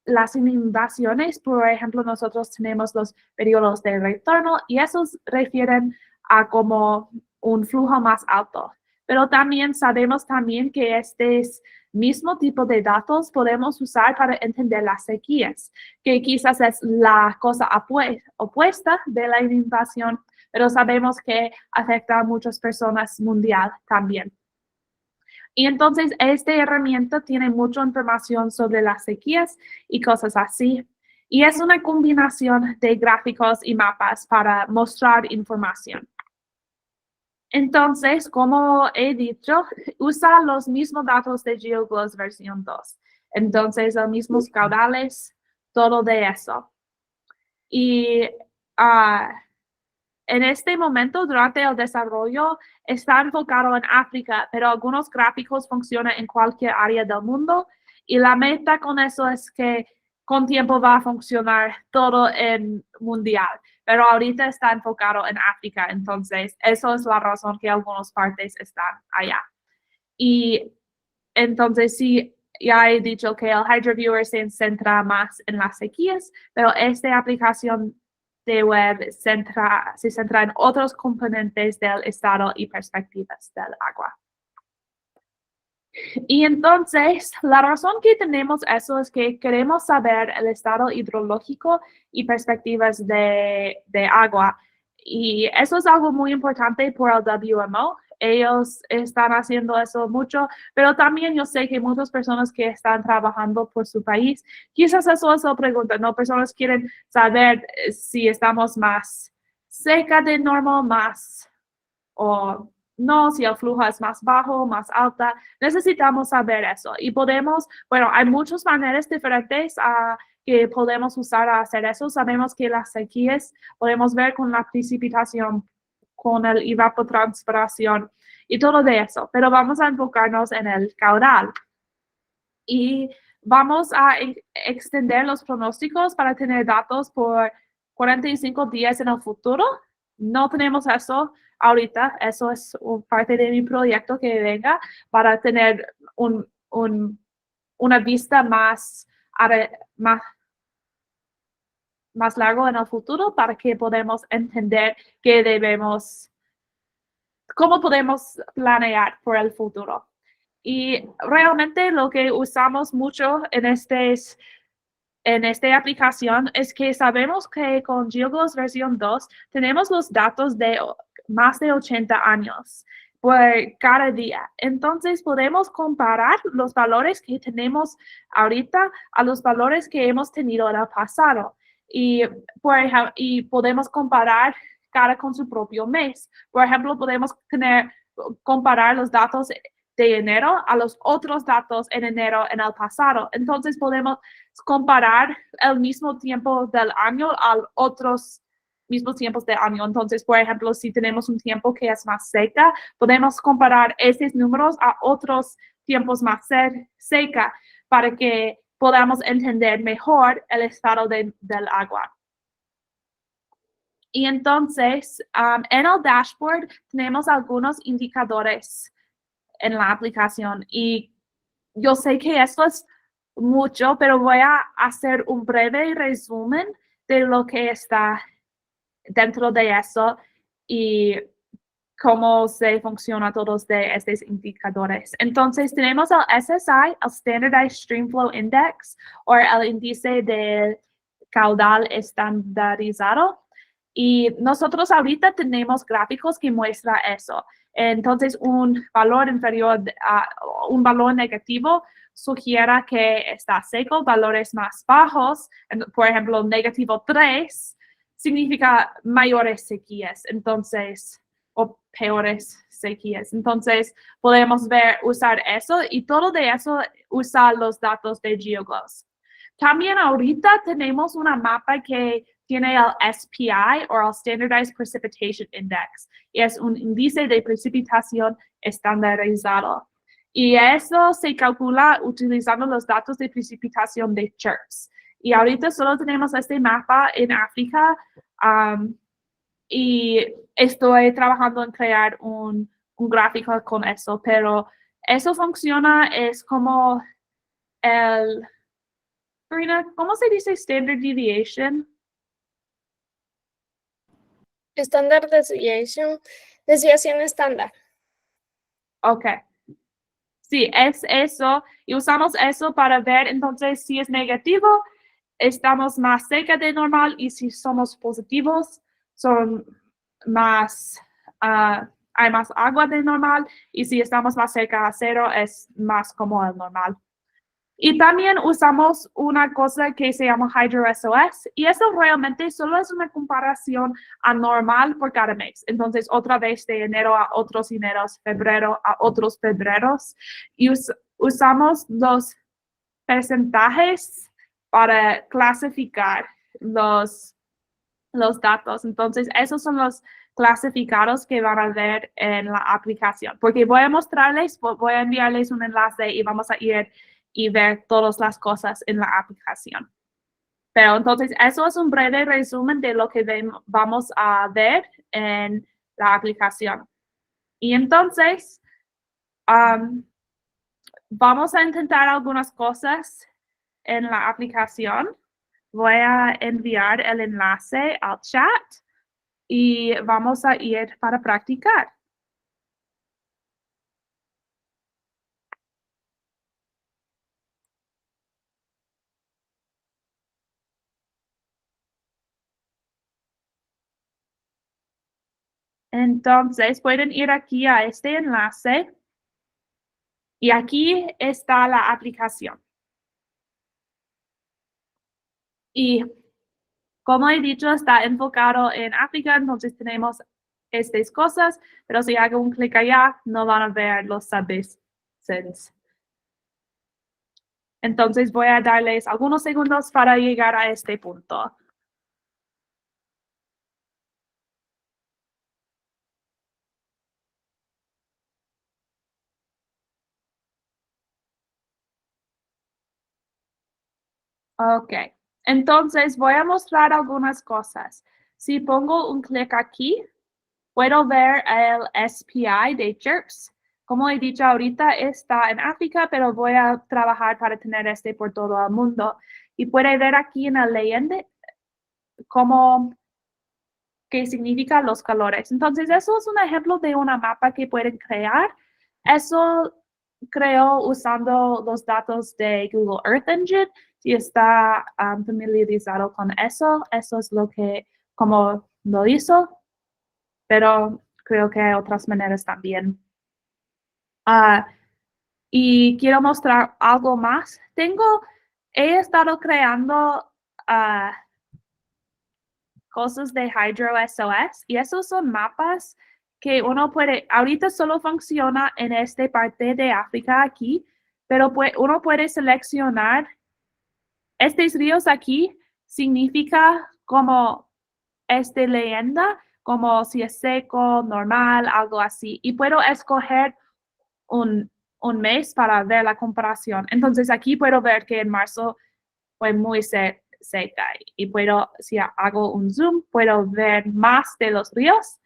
las inundaciones. Por ejemplo, nosotros tenemos los periodos de retorno y esos refieren a como un flujo más alto. Pero también sabemos también que este mismo tipo de datos podemos usar para entender las sequías, que quizás es la cosa opuesta de la inundación, pero sabemos que afecta a muchas personas mundial también. Y entonces esta herramienta tiene mucha información sobre las sequías y cosas así. Y es una combinación de gráficos y mapas para mostrar información. Entonces, como he dicho, usa los mismos datos de GeoGlows versión 2. Entonces, los mismos caudales, todo de eso. Y en este momento, durante el desarrollo, está enfocado en África, pero algunos gráficos funcionan en cualquier área del mundo. Y la meta con eso es que con tiempo va a funcionar todo en mundial. Pero ahorita está enfocado en África, entonces eso es la razón que algunas partes están allá. Y entonces sí, ya he dicho que el HydroViewer se centra más en las sequías, pero esta aplicación de web se centra en otros componentes del estado y perspectivas del agua. Y entonces, la razón que tenemos eso es que queremos saber el estado hidrológico y perspectivas de agua. Y eso es algo muy importante por el WMO. Ellos están haciendo eso mucho, pero también yo sé que muchas personas que están trabajando por su país, quizás eso es la pregunta, ¿no? Personas quieren saber si estamos más cerca de normal, más o no, si el flujo es más bajo, más alta, necesitamos saber eso. Y podemos, bueno, hay muchas maneras diferentes que podemos usar a hacer eso. Sabemos que las sequías podemos ver con la precipitación, con el evapotranspiración y todo de eso, pero vamos a enfocarnos en el caudal. Y vamos a extender los pronósticos para tener datos por 45 días en el futuro. No tenemos eso ahorita, eso es parte de mi proyecto que venga para tener una vista más largo en el futuro para que podamos entender cómo podemos planear por el futuro. Y realmente lo que usamos mucho en esta aplicación es que sabemos que con GeoGloss versión 2 tenemos los datos de más de 80 años por cada día. Entonces podemos comparar los valores que tenemos ahorita a los valores que hemos tenido en el pasado. Y podemos comparar cada con su propio mes. Por ejemplo, podemos comparar los datos de enero a los otros datos en enero en el pasado. Entonces podemos comparar el mismo tiempo del año a otros mismos tiempos del año. Entonces, por ejemplo, si tenemos un tiempo que es más seca, podemos comparar esos números a otros tiempos más seca para que podamos entender mejor el estado del agua. Y entonces, en el dashboard tenemos algunos indicadores en la aplicación y yo sé que esto es mucho, pero voy a hacer un breve resumen de lo que está dentro de eso y cómo se funciona todos de estos indicadores. Entonces tenemos el SSI, el Standardized Streamflow Index, o el índice del caudal estandarizado. Y nosotros ahorita tenemos gráficos que muestran eso. Entonces, un valor inferior a un valor negativo sugiere que está seco. Valores más bajos, por ejemplo, negativo 3, significa mayores sequías, entonces, o peores sequías. Entonces, podemos usar eso y todo de eso usa los datos de GeoGloss. También ahorita tenemos una mapa que tiene el SPI o el Standardized Precipitation Index y es un índice de precipitación estandarizado. Y eso se calcula utilizando los datos de precipitación de CHIRPS. Y ahorita solo tenemos este mapa en África y estoy trabajando en crear un gráfico con eso, pero eso funciona, es como Karina, ¿cómo se dice standard deviation? Standard deviation, desviación estándar. Ok. Sí, es eso. Y usamos eso para ver, entonces, si es negativo, estamos más cerca de normal y si somos positivos, son más, hay más agua de normal y si estamos más cerca a cero, es más como el normal. Y también usamos una cosa que se llama HydroSOS y eso realmente solo es una comparación anormal por cada mes. Entonces, otra vez de enero a otros eneros, febrero a otros febreros y usamos los porcentajes para clasificar los datos. Entonces, esos son los clasificados que van a ver en la aplicación. Porque voy a mostrarles, voy a enviarles un enlace y vamos a ir y ver todas las cosas en la aplicación. Pero entonces, eso es un breve resumen de lo que vamos a ver en la aplicación. Y entonces, vamos a intentar algunas cosas en la aplicación. Voy a enviar el enlace al chat y vamos a ir para practicar. Entonces, pueden ir aquí a este enlace y aquí está la aplicación. Y como he dicho, está enfocado en África, entonces tenemos estas cosas, pero si hago un clic allá, no van a ver los subsets. Entonces voy a darles algunos segundos para llegar a este punto. Ok, entonces voy a mostrar algunas cosas. Si pongo un clic aquí, puedo ver el SPI de Chirps. Como he dicho ahorita, está en África, pero voy a trabajar para tener este por todo el mundo. Y puede ver aquí en la leyenda cómo qué significan los colores. Entonces, eso es un ejemplo de una mapa que pueden crear. Eso creo usando los datos de Google Earth Engine. Si está familiarizado con eso, eso es lo que, como lo hizo, pero creo que hay otras maneras también. Y quiero mostrar algo más. He estado creando cosas de HydroSOS y esos son mapas que uno puede, ahorita solo funciona en esta parte de África aquí, pero uno puede seleccionar estos ríos aquí, significa como leyenda, como si es seco, normal, algo así, y puedo escoger un mes para ver la comparación. Entonces aquí puedo ver que en marzo fue muy seca y puedo, si hago un zoom, puedo ver más de los ríos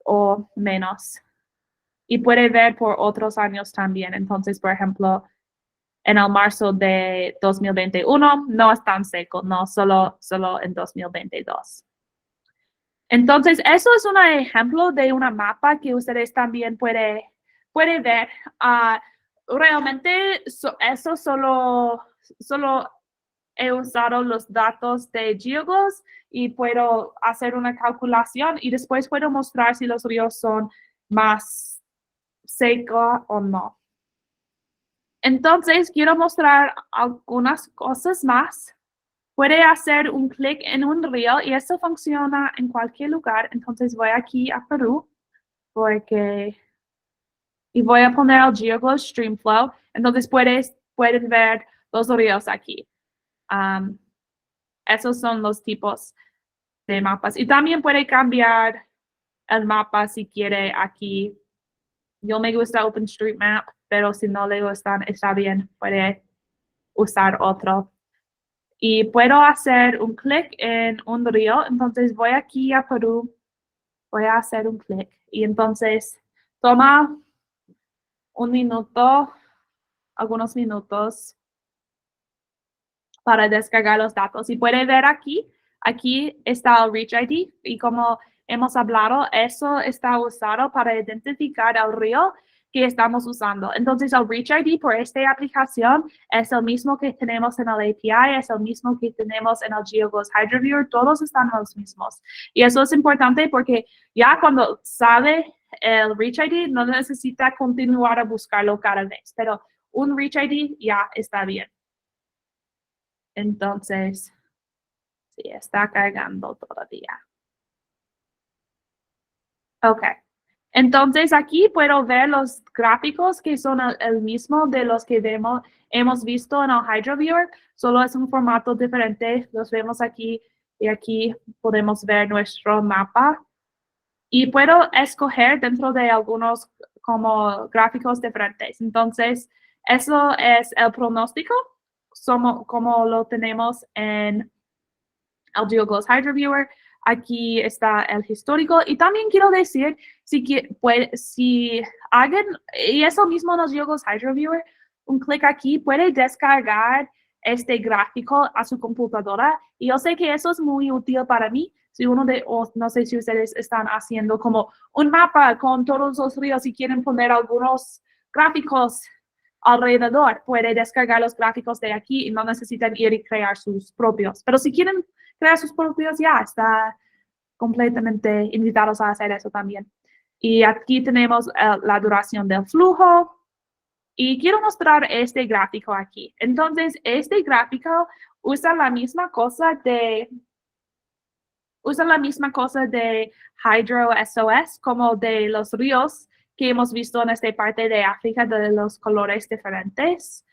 o menos. Y puede ver por otros años también. Entonces, por ejemplo, en el marzo de 2021 no es tan seco, no solo en 2022. Entonces, eso es un ejemplo de una mapa que ustedes también pueden ver. Realmente eso solo he usado los datos de GeoGloss y puedo hacer una calculación y después puedo mostrar si los ríos son más secos o no. Entonces, quiero mostrar algunas cosas más. Puede hacer un clic en un río y eso funciona en cualquier lugar. Entonces, voy aquí a Perú y voy a poner el GeoGloss Streamflow. Entonces, pueden ver los ríos aquí. Esos son los tipos de mapas. Y también puede cambiar el mapa si quiere aquí. Yo me gusta OpenStreetMap, pero si no le gustan, está bien, puede usar otro. Y puedo hacer un clic en un río. Entonces voy aquí a Perú, voy a hacer un clic. Y entonces toma un minuto, algunos minutos para descargar los datos. Y puede ver aquí está el Reach ID y como hemos hablado, eso está usado para identificar el río que estamos usando. Entonces, el Reach ID por esta aplicación es el mismo que tenemos en el API, es el mismo que tenemos en el GeoGloss HydroViewer, todos están los mismos. Y eso es importante porque ya cuando sale el Reach ID, no necesita continuar a buscarlo cada vez, pero un Reach ID ya está bien. Entonces, sí, está cargando todavía. Ok. Entonces, aquí puedo ver los gráficos que son el mismo de los que hemos visto en el HydroViewer, solo es un formato diferente. Los vemos aquí y aquí podemos ver nuestro mapa. Y puedo escoger dentro de algunos como gráficos diferentes. Entonces, eso es el pronóstico, como lo tenemos en el GeoGloss HydroViewer. Aquí está el histórico. Y también quiero decir, si hagan, y eso mismo en el GeoGloss HydroViewer, un clic aquí puede descargar este gráfico a su computadora. Y yo sé que eso es muy útil para mí. Si no sé si ustedes están haciendo como un mapa con todos los ríos y quieren poner algunos gráficos alrededor, puede descargar los gráficos de aquí y no necesitan ir y crear sus propios. Pero si quieren crear sus propios, ya está completamente invitados a hacer eso también. Y aquí tenemos la duración del flujo. Y quiero mostrar este gráfico aquí. Entonces, este gráfico usa la misma cosa de usan la misma cosa de Hydro SOS como de los ríos que hemos visto en esta parte de África de los colores diferentes.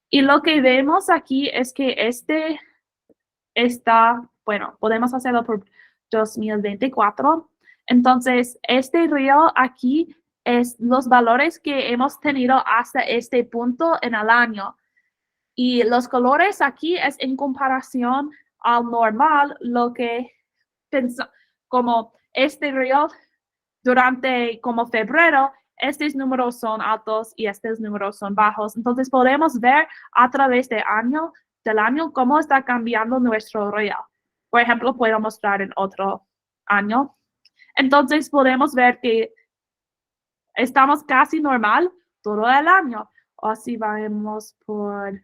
Y lo que vemos aquí es que este está, bueno, podemos hacerlo por 2024. Entonces, este río aquí es los valores que hemos tenido hasta este punto en el año. Y los colores aquí es en comparación al normal, lo que como este río durante como febrero, estos números son altos y estos números son bajos. Entonces podemos ver a través del año cómo está cambiando nuestro río. Por ejemplo, puedo mostrar en otro año. Entonces podemos ver que estamos casi normal todo el año. O si vamos por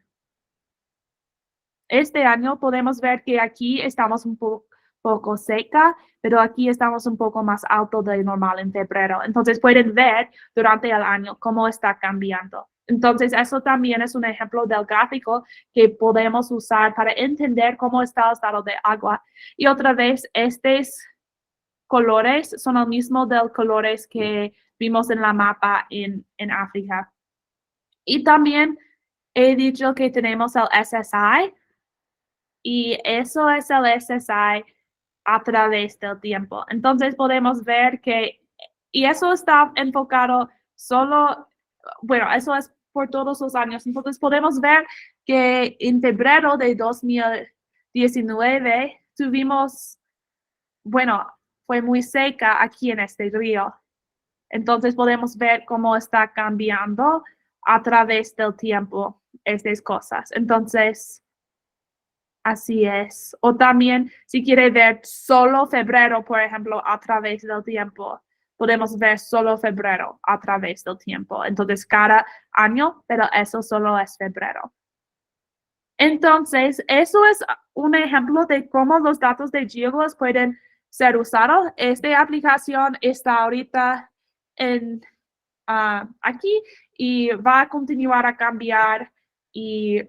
este año, podemos ver que aquí estamos un poco seca, pero aquí estamos un poco más alto de normal en febrero. Entonces pueden ver durante el año cómo está cambiando. Entonces eso también es un ejemplo del gráfico que podemos usar para entender cómo está el estado de agua. Y otra vez, estos colores son el mismo de los colores que vimos en la mapa en África. Y también he dicho que tenemos el SSI, y eso es el SSI a través del tiempo. Entonces podemos ver que, y eso está enfocado solo, bueno, eso es por todos los años. Entonces podemos ver que en febrero de 2019 tuvimos, bueno, fue muy seca aquí en este río. Entonces podemos ver cómo está cambiando a través del tiempo estas cosas. Entonces, así es. O también, si quiere ver solo febrero, por ejemplo, a través del tiempo, podemos ver solo febrero a través del tiempo. Entonces, cada año, pero eso solo es febrero. Entonces, eso es un ejemplo de cómo los datos de GeoGloss pueden ser usados. Esta aplicación está ahorita aquí y va a continuar a cambiar y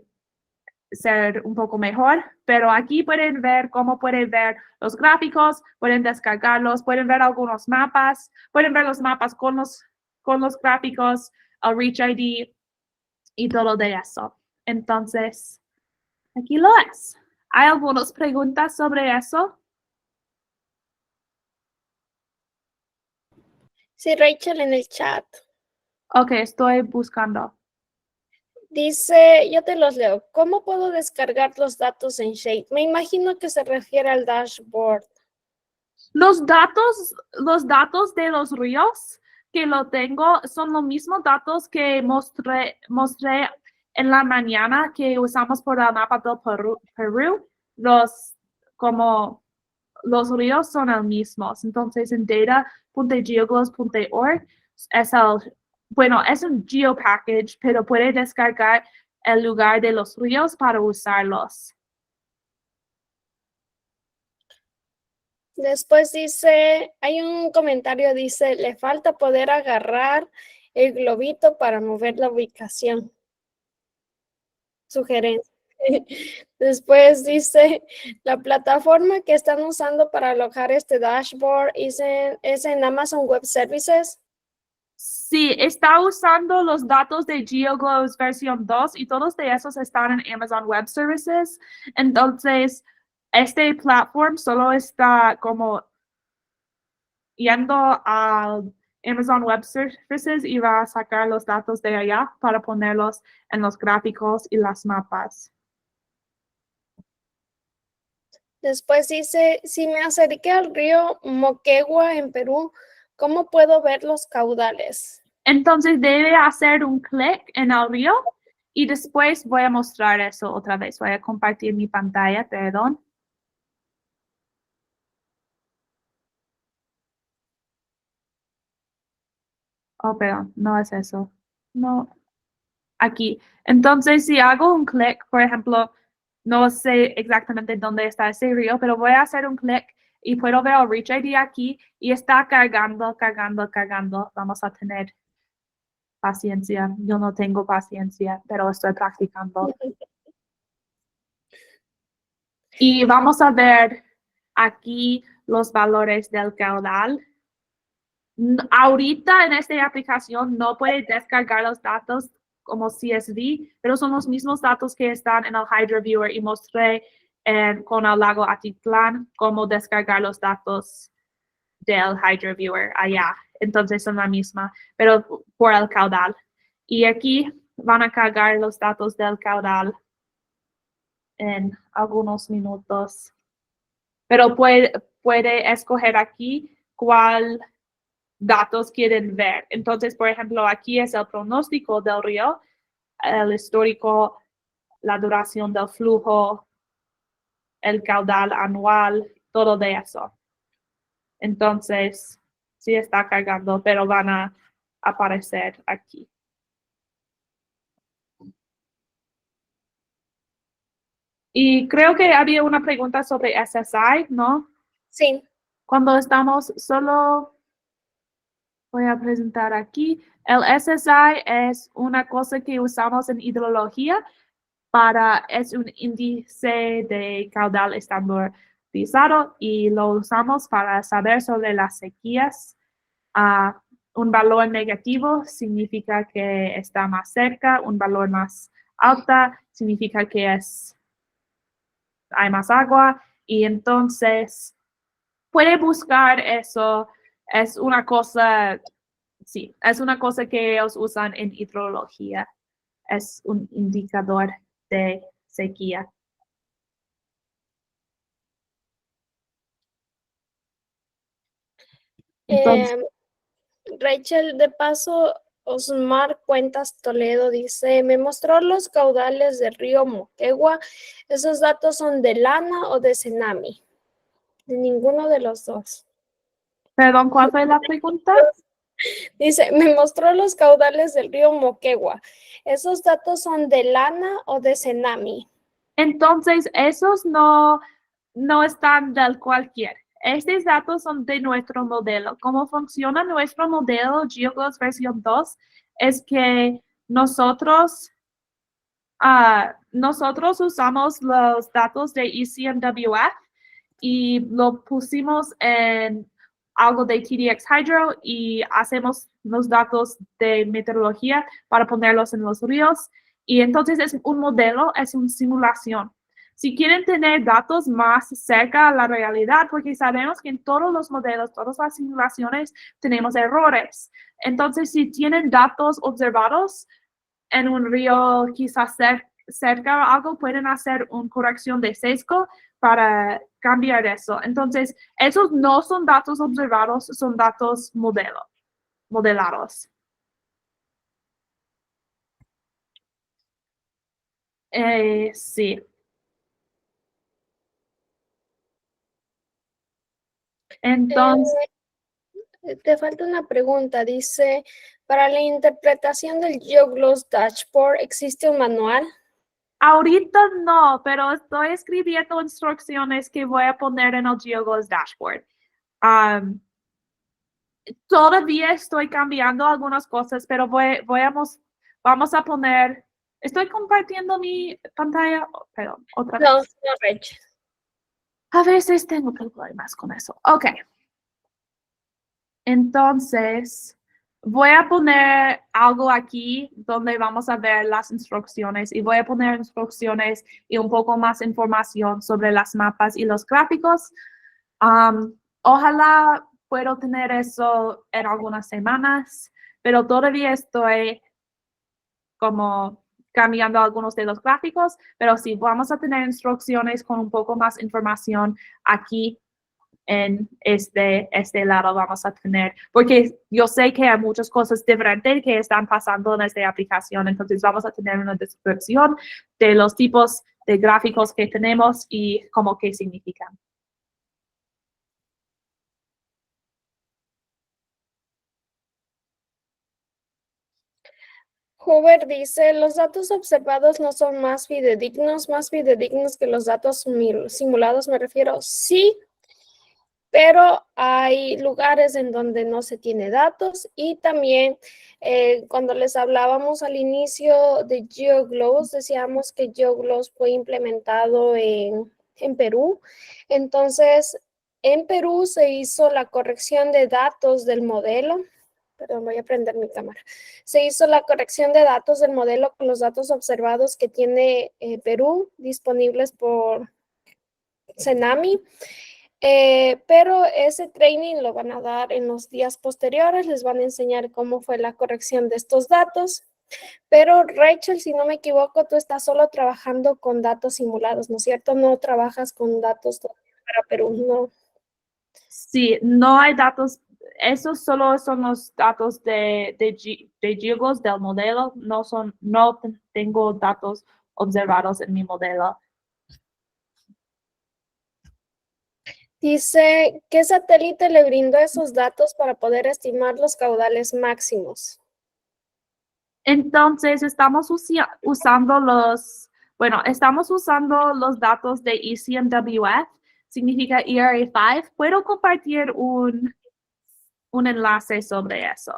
ser un poco mejor, pero aquí pueden ver cómo pueden ver los gráficos, pueden descargarlos, pueden ver algunos mapas, pueden ver los mapas con los gráficos, el Reach ID y todo de eso. Entonces, aquí lo es. ¿Hay algunas preguntas sobre eso? Sí, Rachel en el chat. Ok, estoy buscando. Dice, yo te los leo. ¿Cómo puedo descargar los datos en Shade? Me imagino que se refiere al dashboard. Los datos de los ríos que lo tengo son los mismos datos que mostré en la mañana que usamos por el mapa del Perú. Como los ríos son los mismos. Entonces en data.geogloss.org es un geopackage, pero puede descargar el lugar de los ríos para usarlos. Después dice, hay un comentario, dice, le falta poder agarrar el globito para mover la ubicación. Sugerencia. Después dice, la plataforma que están usando para alojar este dashboard es en Amazon Web Services. Sí, está usando los datos de GeoGloss versión 2 y todos de esos están en Amazon Web Services. Entonces, este platform solo está como yendo a Amazon Web Services y va a sacar los datos de allá para ponerlos en los gráficos y las mapas. Después dice, si me acerqué al río Moquegua en Perú, ¿cómo puedo ver los caudales? Entonces debe hacer un clic en el río y después voy a mostrar eso otra vez. Voy a compartir mi pantalla, perdón. Oh, perdón, no es eso. No, aquí. Entonces, si hago un clic, por ejemplo, no sé exactamente dónde está ese río, pero voy a hacer un clic y puedo ver el Reach ID aquí y está cargando. Vamos a tener paciencia. Yo no tengo paciencia, pero estoy practicando. Y vamos a ver aquí los valores del caudal. Ahorita en esta aplicación no puede descargar los datos como CSV, pero son los mismos datos que están en el HydroViewer y mostré con el lago Atitlán cómo descargar los datos del HydroViewer allá. Entonces son la misma, pero por el caudal. Y aquí van a cargar los datos del caudal en algunos minutos. Pero puede escoger aquí cuál datos quieren ver. Entonces, por ejemplo, aquí es el pronóstico del río, el histórico, la duración del flujo, el caudal anual, todo de eso. Entonces, sí está cargando, pero van a aparecer aquí. Y creo que había una pregunta sobre SSI, ¿no? Sí. Cuando estamos solo, voy a presentar aquí. El SSI es una cosa que usamos en hidrología es un índice de caudal estandarizado y lo usamos para saber sobre las sequías. Un valor negativo significa que está más cerca, un valor más alta significa que hay más agua y entonces puede buscar eso. Es una cosa, sí, es una cosa que ellos usan en hidrología. Es un indicador de sequía. Entonces, Rachel, de paso, Osmar Cuentas Toledo dice, me mostró los caudales del río Moquegua. ¿Esos datos son de Lana o de Cenami? De ninguno de los dos. perdón, ¿cuál fue la pregunta? Dice, me mostró los caudales del río Moquegua. ¿Esos datos son de Lana o de Cenami? Entonces, esos no están del cualquier. Estos datos son de nuestro modelo. ¿Cómo funciona nuestro modelo GeoGloss versión 2? Es que nosotros usamos los datos de ECMWF y lo pusimos en algo de TDX Hydro y hacemos los datos de meteorología para ponerlos en los ríos. Y entonces es un modelo, es una simulación. Si quieren tener datos más cerca a la realidad, porque sabemos que en todos los modelos, todas las simulaciones, tenemos errores. Entonces, si tienen datos observados en un río quizás cerca o algo, pueden hacer una corrección de sesgo para cambiar eso. Entonces, esos no son datos observados, son datos modelados. Sí. Entonces, te falta una pregunta. Dice, para la interpretación del GeoGloss Dashboard, ¿existe un manual? ahorita no, pero estoy escribiendo instrucciones que voy a poner en el GeoGloss Dashboard. Todavía estoy cambiando algunas cosas, pero vamos a poner, estoy compartiendo mi pantalla, perdón, otra vez. No, Rachel. A veces tengo problemas con eso. Ok. Entonces, voy a poner algo aquí donde vamos a ver las instrucciones y voy a poner instrucciones y un poco más información sobre las mapas y los gráficos. Ojalá puedo tener eso en algunas semanas, pero todavía estoy como cambiando algunos de los gráficos, pero sí, vamos a tener instrucciones con un poco más información aquí en este lado vamos a tener, porque yo sé que hay muchas cosas diferentes que están pasando en esta aplicación, entonces vamos a tener una descripción de los tipos de gráficos que tenemos y cómo qué significan. Hoover dice, los datos observados no son más fidedignos que los datos simulados, me refiero, sí, pero hay lugares en donde no se tiene datos y también cuando les hablábamos al inicio de GeoGloss, decíamos que GeoGloss fue implementado en Perú, entonces En Perú se hizo la corrección de datos del modelo. Perdón, voy a prender mi cámara. Se hizo la corrección de datos del modelo con los datos observados que tiene Perú disponibles por Cenami. Pero ese training lo van a dar en los días posteriores, les van a enseñar cómo fue la corrección de estos datos. Pero Rachel, si no me equivoco, tú estás solo trabajando con datos simulados, ¿no es cierto? No trabajas con datos para Perú, ¿no? Sí, no hay datos, esos solo son los datos de GeoGloss del modelo, no tengo datos observados en mi modelo. Dice, ¿qué satélite le brindó esos datos para poder estimar los caudales máximos? Entonces, estamos usando estamos usando los datos de ECMWF, significa ERA5. ¿Puedo compartir un enlace sobre eso?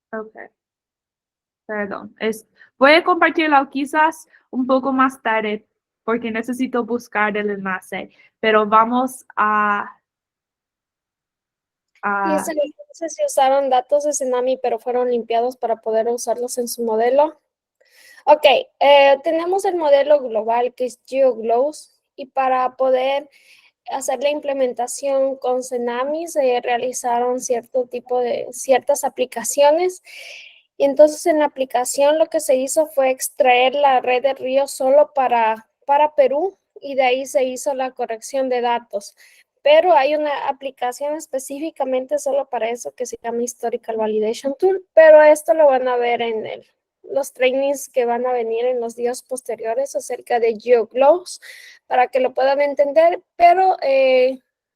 Okay. Perdón. Voy a compartirlo quizás un poco más tarde porque necesito buscar el enlace, pero vamos Dice, entonces si usaron datos de Cenami, pero fueron limpiados para poder usarlos en su modelo. Ok, tenemos el modelo global que es GeoGlows y para poder hacer la implementación con Cenami se realizaron ciertas aplicaciones. Y entonces en la aplicación lo que se hizo fue extraer la red de ríos solo para Perú y de ahí se hizo la corrección de datos. Pero hay una aplicación específicamente solo para eso que se llama Historical Validation Tool, pero esto lo van a ver en los trainings que van a venir en los días posteriores acerca de GeoGlows para que lo puedan entender, pero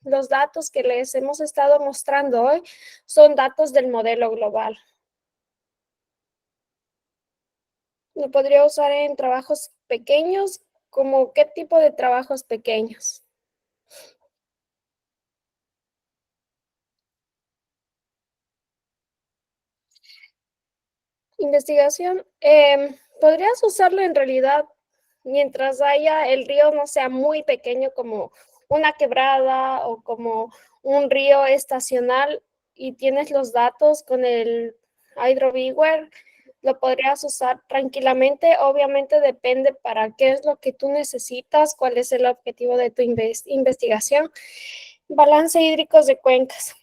los datos que les hemos estado mostrando hoy son datos del modelo global. Lo podría usar en trabajos pequeños, ¿como qué tipo de trabajos pequeños? Investigación. Podrías usarlo en realidad mientras haya el río no sea muy pequeño como una quebrada o como un río estacional y tienes los datos con el HydroViewer, lo podrías usar tranquilamente. Obviamente depende para qué es lo que tú necesitas, cuál es el objetivo de tu investigación. Balance hídricos de cuencas.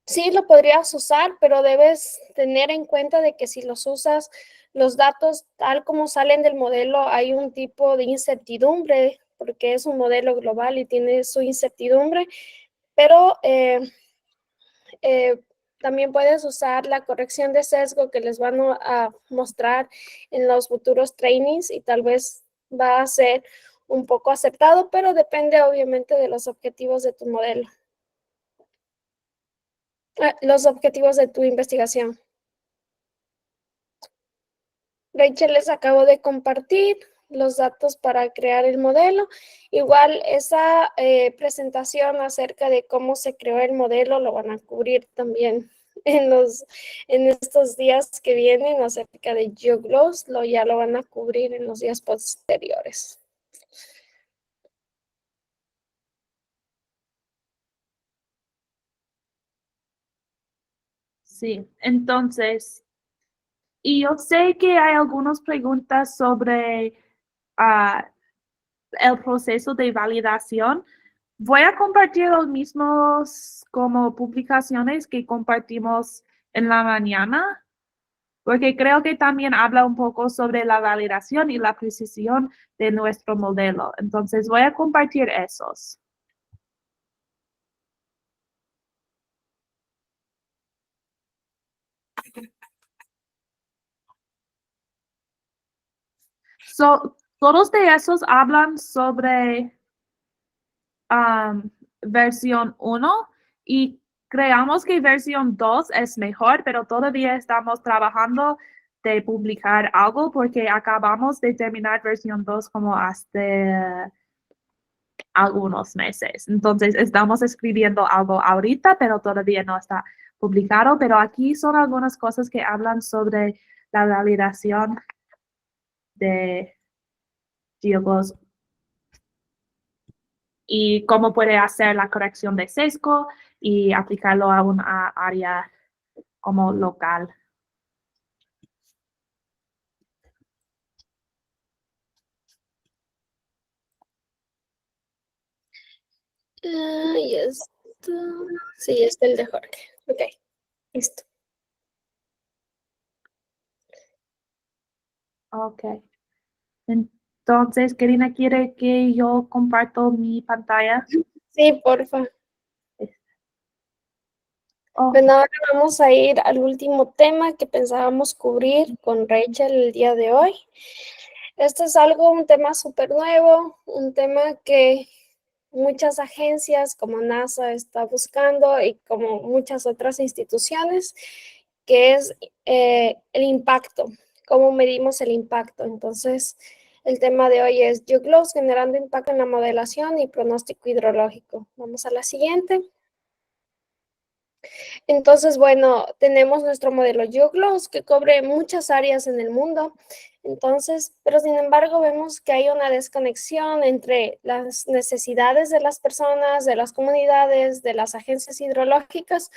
Sí, lo podrías usar, pero debes tener en cuenta de que si los usas, los datos tal como salen del modelo, hay un tipo de incertidumbre, porque es un modelo global y tiene su incertidumbre, pero también puedes usar la corrección de sesgo que les van a mostrar en los futuros trainings y tal vez va a ser un poco acertado, pero depende obviamente de los objetivos de tu modelo. Los objetivos de tu investigación. Rachel les acabo de compartir los datos para crear el modelo. Igual esa presentación acerca de cómo se creó el modelo lo van a cubrir también en estos días que vienen acerca de GeoGlows, ya lo van a cubrir en los días posteriores. Sí, entonces, y yo sé que hay algunas preguntas sobre el proceso de validación. Voy a compartir los mismos como publicaciones que compartimos en la mañana, porque creo que también habla un poco sobre la validación y la precisión de nuestro modelo. Entonces voy a compartir esos. Todos de esos hablan sobre versión 1 y creamos que versión 2 es mejor, pero todavía estamos trabajando de publicar algo porque acabamos de terminar versión 2 como hace algunos meses. Entonces, estamos escribiendo algo ahorita, pero todavía no está publicado. Pero aquí son algunas cosas que hablan sobre la validación de diálogos y cómo puede hacer la corrección de sesgo y aplicarlo a una área como local. Y esto, sí, este es el de Jorge. Ok, listo. Ok. Entonces, Karina, ¿quiere que yo comparto mi pantalla? Sí, porfa. Oh, Bueno, ahora vamos a ir al último tema que pensábamos cubrir con Rachel el día de hoy. Esto es un tema súper nuevo, un tema que muchas agencias como NASA está buscando y como muchas otras instituciones, que es el impacto, cómo medimos el impacto. Entonces, el tema de hoy es YGLOS generando impacto en la modelación y pronóstico hidrológico. Vamos a la siguiente. Entonces, bueno, tenemos nuestro modelo YGLOS que cubre muchas áreas en el mundo. Entonces, pero sin embargo, vemos que hay una desconexión entre las necesidades de las personas, de las comunidades, de las agencias hidrológicas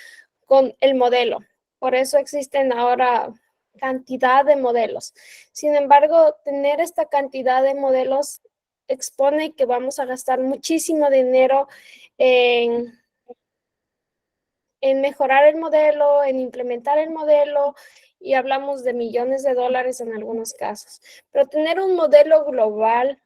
con el modelo. Por eso existen ahora cantidad de modelos. Sin embargo, tener esta cantidad de modelos expone que vamos a gastar muchísimo dinero en mejorar el modelo, en implementar el modelo, y hablamos de millones de dólares en algunos casos. Pero tener un modelo global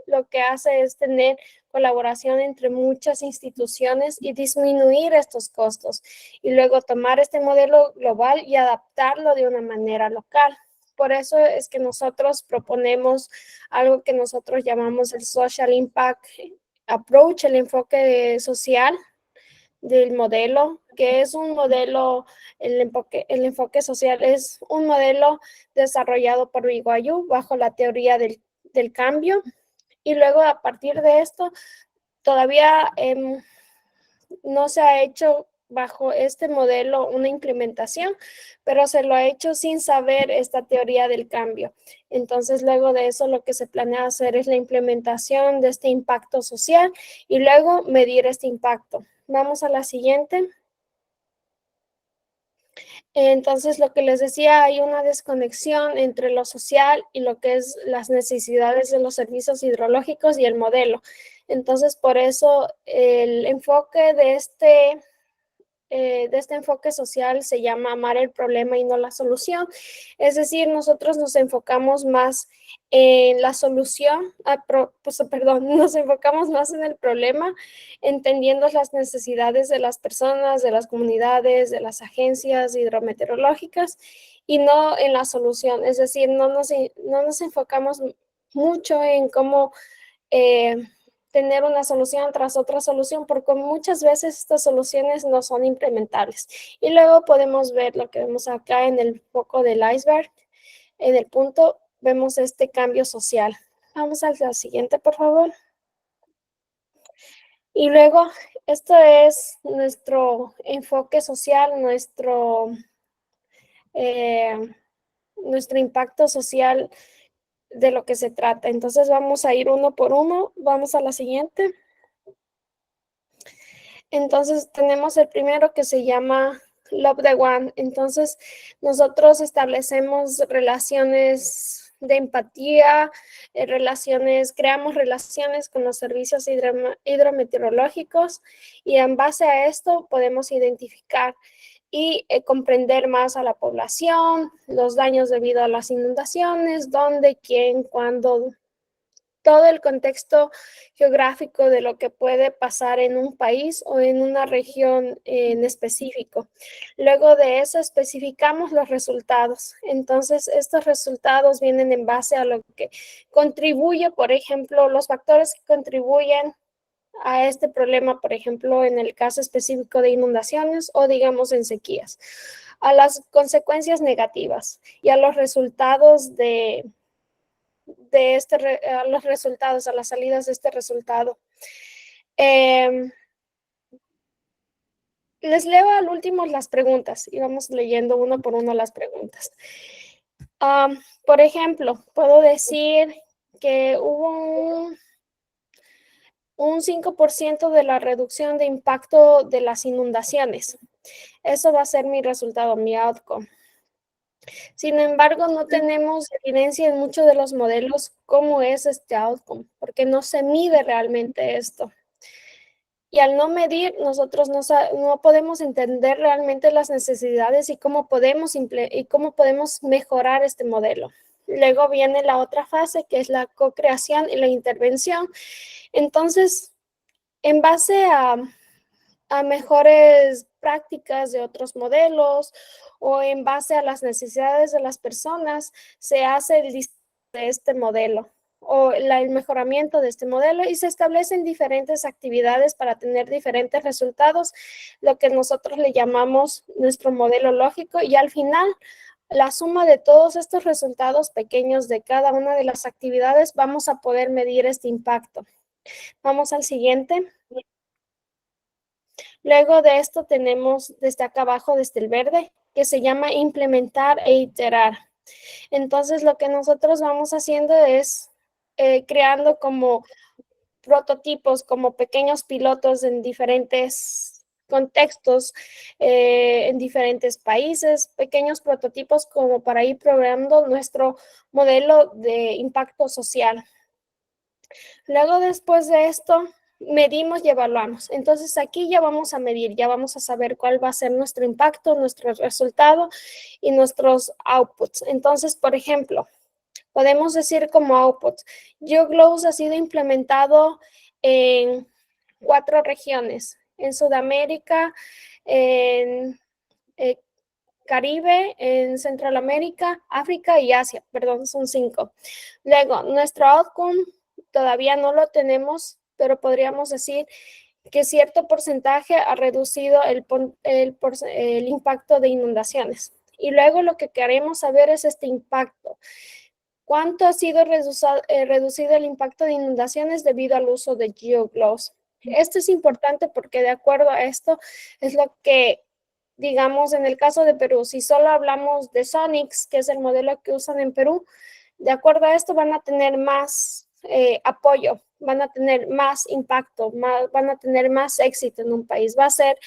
lo que hace es tener colaboración entre muchas instituciones y disminuir estos costos. Y luego tomar este modelo global y adaptarlo de una manera local. Por eso es que nosotros proponemos algo que nosotros llamamos el Social Impact Approach, el enfoque social del modelo, que es un modelo, el enfoque social es un modelo desarrollado por BYU bajo la teoría del cambio. Y luego a partir de esto, todavía no se ha hecho bajo este modelo una implementación, pero se lo ha hecho sin saber esta teoría del cambio. Entonces, luego de eso, lo que se planea hacer es la implementación de este impacto social y luego medir este impacto. Vamos a la siguiente. Entonces, lo que les decía, hay una desconexión entre lo social y lo que es las necesidades de los servicios hidrológicos y el modelo. Entonces, por eso el enfoque de este enfoque social se llama amar el problema y no la solución. Es decir, nosotros nos enfocamos más en la solución, nos enfocamos más en el problema, entendiendo las necesidades de las personas, de las comunidades, de las agencias hidrometeorológicas y no en la solución. Es decir, no nos enfocamos mucho en cómo tener una solución tras otra solución, porque muchas veces estas soluciones no son implementables. Y luego podemos ver lo que vemos acá en el foco del iceberg. En el punto vemos este cambio social. Vamos a la siguiente, por favor. Y luego, esto es nuestro enfoque social, nuestro impacto social de lo que se trata. Entonces vamos a ir uno por uno. Vamos a la siguiente. Entonces tenemos el primero que se llama Love the One. Entonces nosotros establecemos relaciones de empatía, creamos relaciones con los servicios hidrometeorológicos y en base a esto podemos identificar y comprender más a la población, los daños debido a las inundaciones, dónde, quién, cuándo, todo el contexto geográfico de lo que puede pasar en un país o en una región en específico. Luego de eso especificamos los resultados. Entonces, estos resultados vienen en base a lo que contribuye, por ejemplo, los factores que contribuyen a este problema, por ejemplo, en el caso específico de inundaciones o digamos en sequías, a las consecuencias negativas y a los resultados a los resultados, a las salidas de este resultado. Les leo al último las preguntas y vamos leyendo uno por uno las preguntas. Por ejemplo, puedo decir que hubo un 5% de la reducción de impacto de las inundaciones. Eso va a ser mi resultado, mi outcome. Sin embargo, no tenemos evidencia en muchos de los modelos cómo es este outcome, porque no se mide realmente esto. Y al no medir, nosotros no podemos entender realmente las necesidades y cómo podemos mejorar este modelo. Luego viene la otra fase, que es la co-creación y la intervención. Entonces, en base a mejores prácticas de otros modelos o en base a las necesidades de las personas, se hace el diseño de este modelo o el mejoramiento de este modelo y se establecen diferentes actividades para tener diferentes resultados, lo que nosotros le llamamos nuestro modelo lógico, y al final la suma de todos estos resultados pequeños de cada una de las actividades vamos a poder medir este impacto. Vamos al siguiente. Luego de esto tenemos desde acá abajo, desde el verde, que se llama implementar e iterar. Entonces, lo que nosotros vamos haciendo es creando como prototipos, como pequeños pilotos en diferentes contextos, en diferentes países, pequeños prototipos como para ir programando nuestro modelo de impacto social. Luego, después de esto, medimos y evaluamos. Entonces, aquí ya vamos a medir, ya vamos a saber cuál va a ser nuestro impacto, nuestro resultado y nuestros outputs. Entonces, por ejemplo, podemos decir como output, YouGlows ha sido implementado en 4 regiones, en Sudamérica, en Caribe, en Centroamérica, África y Asia, perdón, son 5. Luego, nuestro outcome todavía no lo tenemos, pero podríamos decir que cierto porcentaje ha reducido el impacto de inundaciones. Y luego lo que queremos saber es este impacto. ¿Cuánto ha sido reducido el impacto de inundaciones debido al uso de YouGlows? Esto es importante porque de acuerdo a esto es lo que, digamos, en el caso de Perú, si solo hablamos de Sonix, que es el modelo que usan en Perú, de acuerdo a esto van a tener más apoyo, van a tener más impacto, van a tener más éxito en un país, va a ser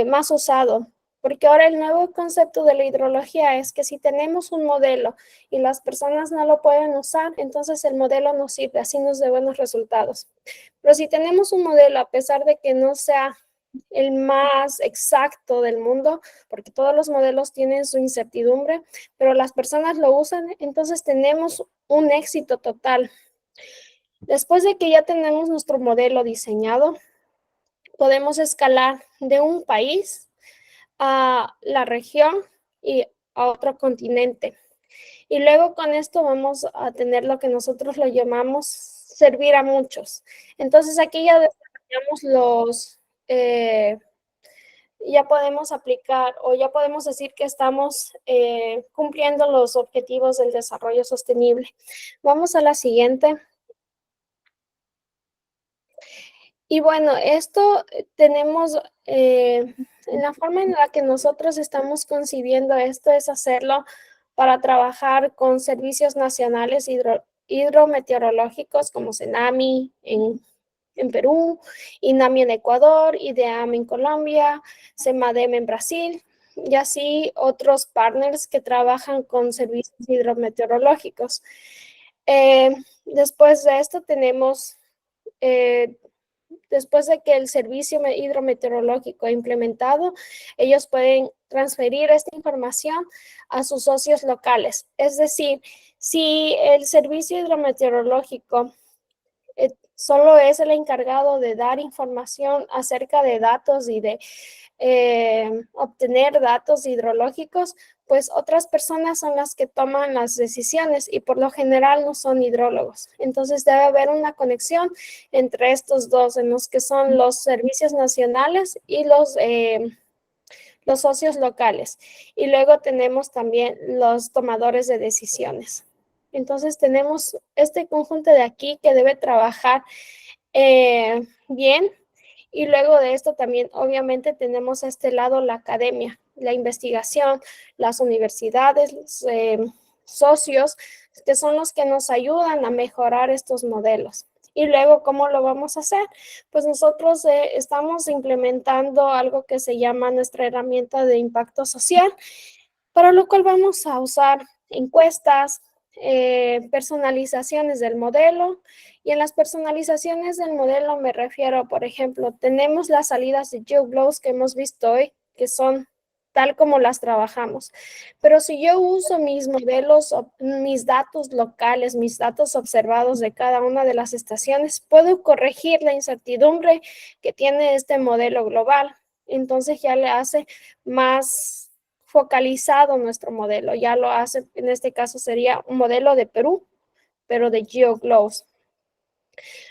más usado. Porque ahora el nuevo concepto de la hidrología es que si tenemos un modelo y las personas no lo pueden usar, entonces el modelo no sirve, así nos da buenos resultados. Pero si tenemos un modelo, a pesar de que no sea el más exacto del mundo, porque todos los modelos tienen su incertidumbre, pero las personas lo usan, entonces tenemos un éxito total. Después de que ya tenemos nuestro modelo diseñado, podemos escalar de un país a la región y a otro continente. Y luego con esto vamos a tener lo que nosotros lo llamamos servir a muchos. Entonces aquí ya desarrollamos ya podemos aplicar o ya podemos decir que estamos cumpliendo los objetivos del desarrollo sostenible. Vamos a la siguiente. Y bueno, esto tenemos, la forma en la que nosotros estamos concibiendo esto es hacerlo para trabajar con servicios nacionales hidrometeorológicos como CENAMI en Perú, INAMI en Ecuador, IDEAM en Colombia, CEMADEM en Brasil y así otros partners que trabajan con servicios hidrometeorológicos. Después de esto tenemos... después de que el servicio hidrometeorológico ha implementado, ellos pueden transferir esta información a sus socios locales. Es decir, si el servicio hidrometeorológico solo es el encargado de dar información acerca de datos y de obtener datos hidrológicos, pues otras personas son las que toman las decisiones y por lo general no son hidrólogos. Entonces debe haber una conexión entre estos dos, en los que son los servicios nacionales y los socios locales. Y luego tenemos también los tomadores de decisiones. Entonces tenemos este conjunto de aquí que debe trabajar bien. Y luego de esto también, obviamente, tenemos a este lado la academia, la investigación, las universidades, los socios, que son los que nos ayudan a mejorar estos modelos. Y luego, ¿cómo lo vamos a hacer? Pues nosotros estamos implementando algo que se llama nuestra herramienta de impacto social, para lo cual vamos a usar encuestas, personalizaciones del modelo. Y en las personalizaciones del modelo me refiero, por ejemplo, tenemos las salidas de GeoGlows que hemos visto hoy, que son tal como las trabajamos. Pero si yo uso mis modelos, mis datos locales, mis datos observados de cada una de las estaciones, puedo corregir la incertidumbre que tiene este modelo global. Entonces ya le hace más focalizado nuestro modelo. Ya lo hace, en este caso sería un modelo de Perú, pero de GeoGlows.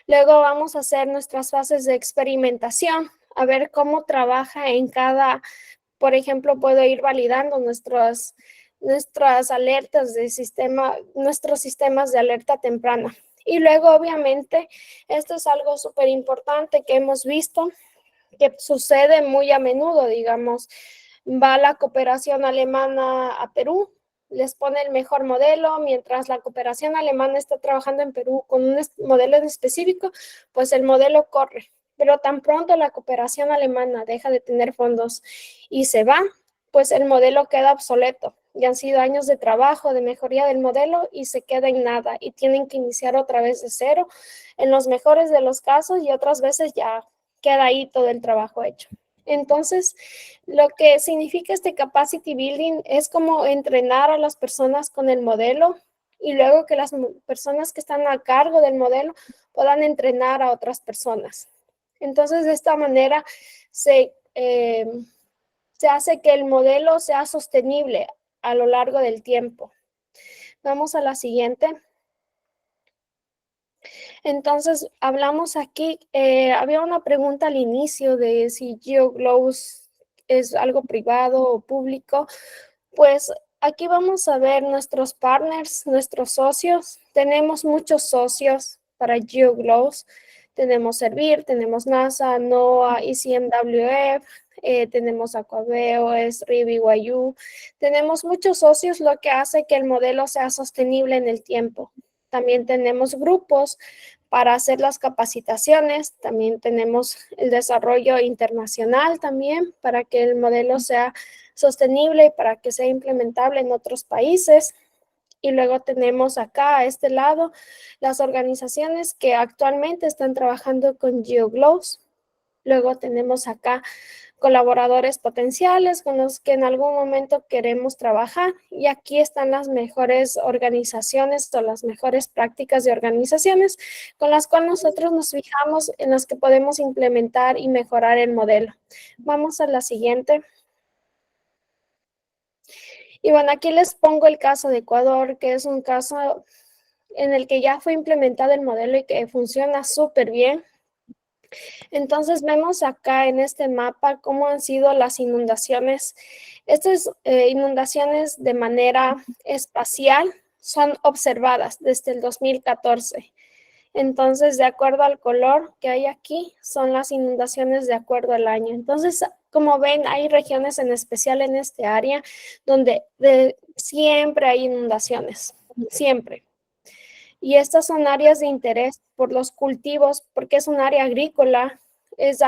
Luego vamos a hacer nuestras fases de experimentación, a ver cómo trabaja en cada, por ejemplo, puedo ir validando nuestras alertas de sistema, nuestros sistemas de alerta temprana. Y luego, obviamente, esto es algo súper importante que hemos visto, que sucede muy a menudo, digamos, va la cooperación alemana a Perú, les pone el mejor modelo, mientras la cooperación alemana está trabajando en Perú con un modelo en específico, pues el modelo corre. Pero tan pronto la cooperación alemana deja de tener fondos y se va, pues el modelo queda obsoleto. Ya han sido años de trabajo, de mejoría del modelo y se queda en nada y tienen que iniciar otra vez de cero en los mejores de los casos y otras veces ya queda ahí todo el trabajo hecho. Entonces, lo que significa este capacity building es como entrenar a las personas con el modelo y luego que las personas que están a cargo del modelo puedan entrenar a otras personas. Entonces, de esta manera se hace que el modelo sea sostenible a lo largo del tiempo. Vamos a la siguiente. Entonces, hablamos aquí, había una pregunta al inicio de si GeoGlows es algo privado o público. Pues aquí vamos a ver nuestros partners, nuestros socios. Tenemos muchos socios para GeoGlows. Tenemos Servir, tenemos NASA, NOAA, ICMWF, tenemos Aquaveo, SRI, BYU. Tenemos muchos socios, lo que hace que el modelo sea sostenible en el tiempo. También tenemos grupos para hacer las capacitaciones. También tenemos el desarrollo internacional también para que el modelo sea sostenible y para que sea implementable en otros países. Y luego tenemos acá a este lado las organizaciones que actualmente están trabajando con GeoGlows. Luego tenemos acá colaboradores potenciales con los que en algún momento queremos trabajar. Y aquí están las mejores organizaciones o las mejores prácticas de organizaciones con las cuales nosotros nos fijamos en las que podemos implementar y mejorar el modelo. Vamos a la siguiente. Y bueno, aquí les pongo el caso de Ecuador, que es un caso en el que ya fue implementado el modelo y que funciona súper bien. Entonces vemos acá en este mapa cómo han sido las inundaciones. Estas inundaciones de manera espacial son observadas desde el 2014. Entonces, de acuerdo al color que hay aquí, son las inundaciones de acuerdo al año. Entonces, como ven, hay regiones en especial en este área donde siempre hay inundaciones, siempre. Y estas son áreas de interés por los cultivos, porque es un área agrícola, es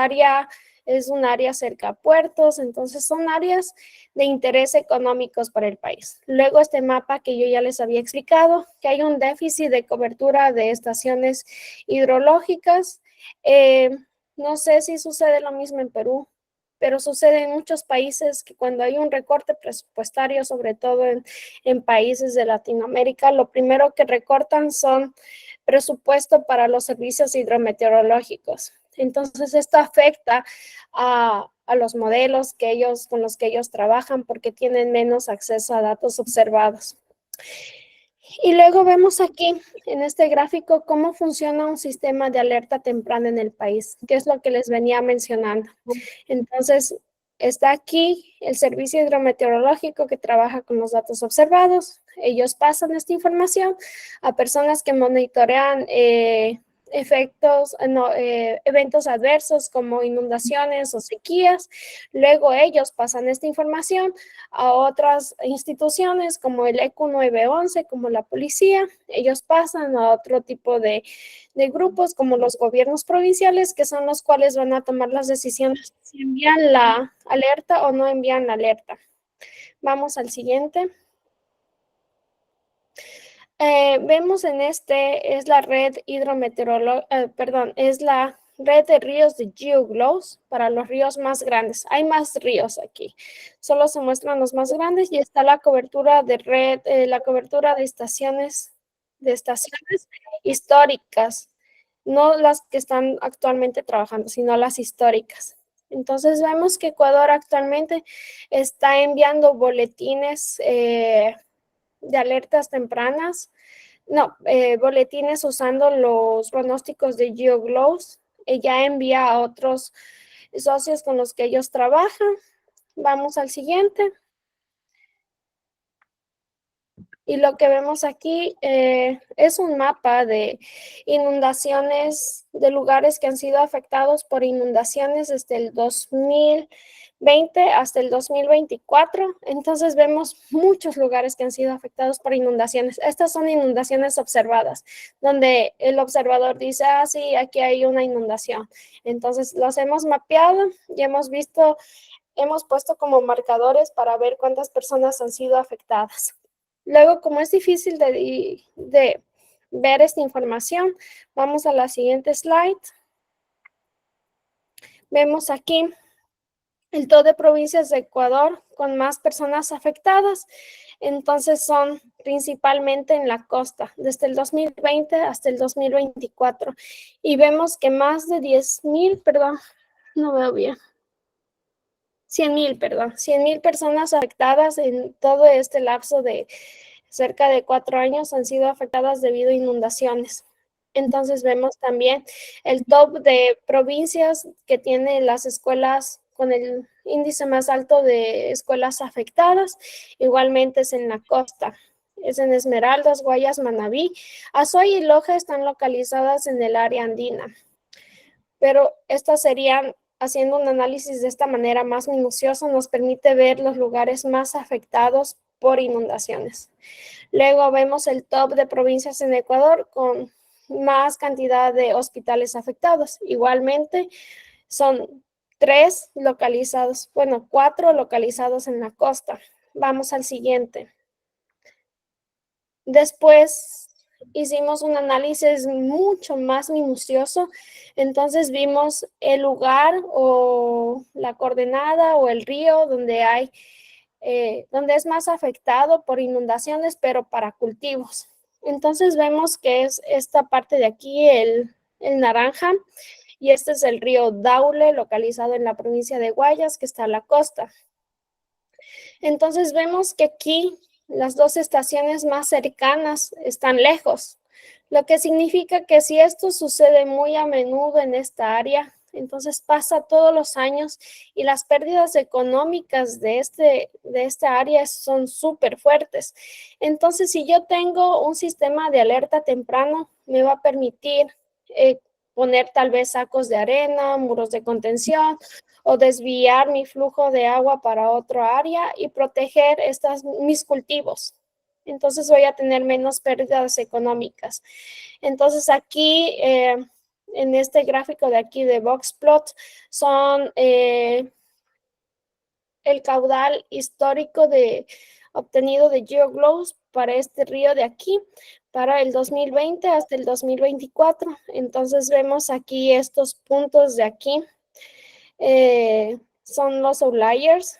un área cerca a puertos, entonces son áreas de interés económicos para el país. Luego este mapa que yo ya les había explicado, que hay un déficit de cobertura de estaciones hidrológicas. No sé si sucede lo mismo en Perú, pero sucede en muchos países que cuando hay un recorte presupuestario, sobre todo en países de Latinoamérica, lo primero que recortan son presupuesto para los servicios hidrometeorológicos. Entonces, esto afecta a a los modelos con los que ellos trabajan porque tienen menos acceso a datos observados. Y luego vemos aquí en este gráfico cómo funciona un sistema de alerta temprana en el país, que es lo que les venía mencionando. Entonces, está aquí el Servicio Hidrometeorológico que trabaja con los datos observados. Ellos pasan esta información a personas que monitorean eventos adversos como inundaciones o sequías. Luego ellos pasan esta información a otras instituciones como el ECU 911, como la policía. Ellos pasan a otro tipo de grupos como los gobiernos provinciales, que son los cuales van a tomar las decisiones si envían la alerta o no envían la alerta. Vamos al siguiente. Vemos en es la red es la red de ríos de GeoGlows para los ríos más grandes. Hay más ríos aquí, solo se muestran los más grandes y está la cobertura de red, la cobertura de estaciones históricas, no las que están actualmente trabajando, sino las históricas. Entonces vemos que Ecuador actualmente está enviando boletines de alertas tempranas, boletines usando los pronósticos de GeoGlows. Ella envía a otros socios con los que ellos trabajan. Vamos al siguiente. Y lo que vemos aquí es un mapa de inundaciones, de lugares que han sido afectados por inundaciones desde el 2020 hasta el 2024. Entonces vemos muchos lugares que han sido afectados por inundaciones. Estas son inundaciones observadas, donde el observador dice, sí, aquí hay una inundación. Entonces los hemos mapeado y hemos puesto como marcadores para ver cuántas personas han sido afectadas. Luego, como es difícil de ver esta información, vamos a la siguiente slide. Vemos aquí el top de provincias de Ecuador con más personas afectadas. Entonces son principalmente en la costa, desde el 2020 hasta el 2024. Y vemos que más de 10,000, no veo bien. 100,000 personas afectadas en todo este lapso de cerca de 4 años han sido afectadas debido a inundaciones. Entonces vemos también el top de provincias que tienen las escuelas con el índice más alto de escuelas afectadas. Igualmente es en la costa. Es en Esmeraldas, Guayas, Manabí. Azuay y Loja están localizadas en el área andina. Pero estas serían, haciendo un análisis de esta manera más minucioso, nos permite ver los lugares más afectados por inundaciones. Luego vemos el top de provincias en Ecuador con más cantidad de hospitales afectados. Igualmente son 4 localizados en la costa. Vamos al siguiente. Después hicimos un análisis mucho más minucioso. Entonces vimos el lugar o la coordenada o el río donde es más afectado por inundaciones, pero para cultivos. Entonces vemos que es esta parte de aquí, el naranja, y este es el río Daule, localizado en la provincia de Guayas, que está a la costa. Entonces vemos que aquí las 2 estaciones más cercanas están lejos, lo que significa que si esto sucede muy a menudo en esta área, entonces pasa todos los años y las pérdidas económicas de esta área son súper fuertes. Entonces, si yo tengo un sistema de alerta temprano, me va a permitir poner tal vez sacos de arena, muros de contención o desviar mi flujo de agua para otra área y proteger mis cultivos. Entonces voy a tener menos pérdidas económicas. Entonces aquí en este gráfico de aquí de Boxplot son el caudal histórico obtenido de GeoGlows para este río de aquí, para el 2020 hasta el 2024. Entonces vemos aquí estos puntos de aquí, son los outliers.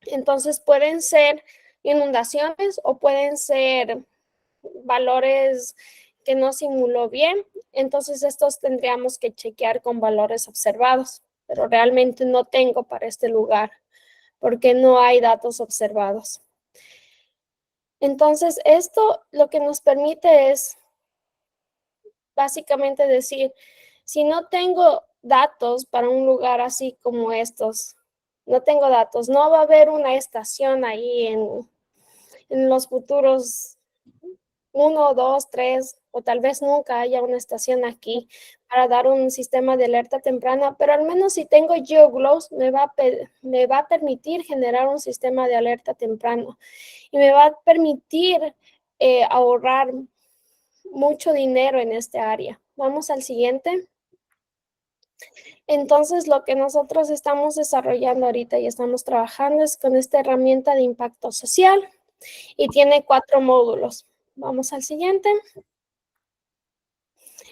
Entonces pueden ser inundaciones o pueden ser valores que no simuló bien. Entonces estos tendríamos que chequear con valores observados. pero realmente no tengo para este lugar porque no hay datos observados. Entonces, esto lo que nos permite es básicamente decir, si no tengo datos para un lugar así como estos, no tengo datos, no va a haber una estación ahí en los futuros 1, 2, 3, o tal vez nunca haya una estación aquí para dar un sistema de alerta temprana, pero al menos si tengo GeoGlows me va a permitir generar un sistema de alerta temprano y me va a permitir ahorrar mucho dinero en este área. Vamos al siguiente. Entonces, lo que nosotros estamos desarrollando ahorita y estamos trabajando es con esta herramienta de impacto social y tiene 4 módulos. Vamos al siguiente.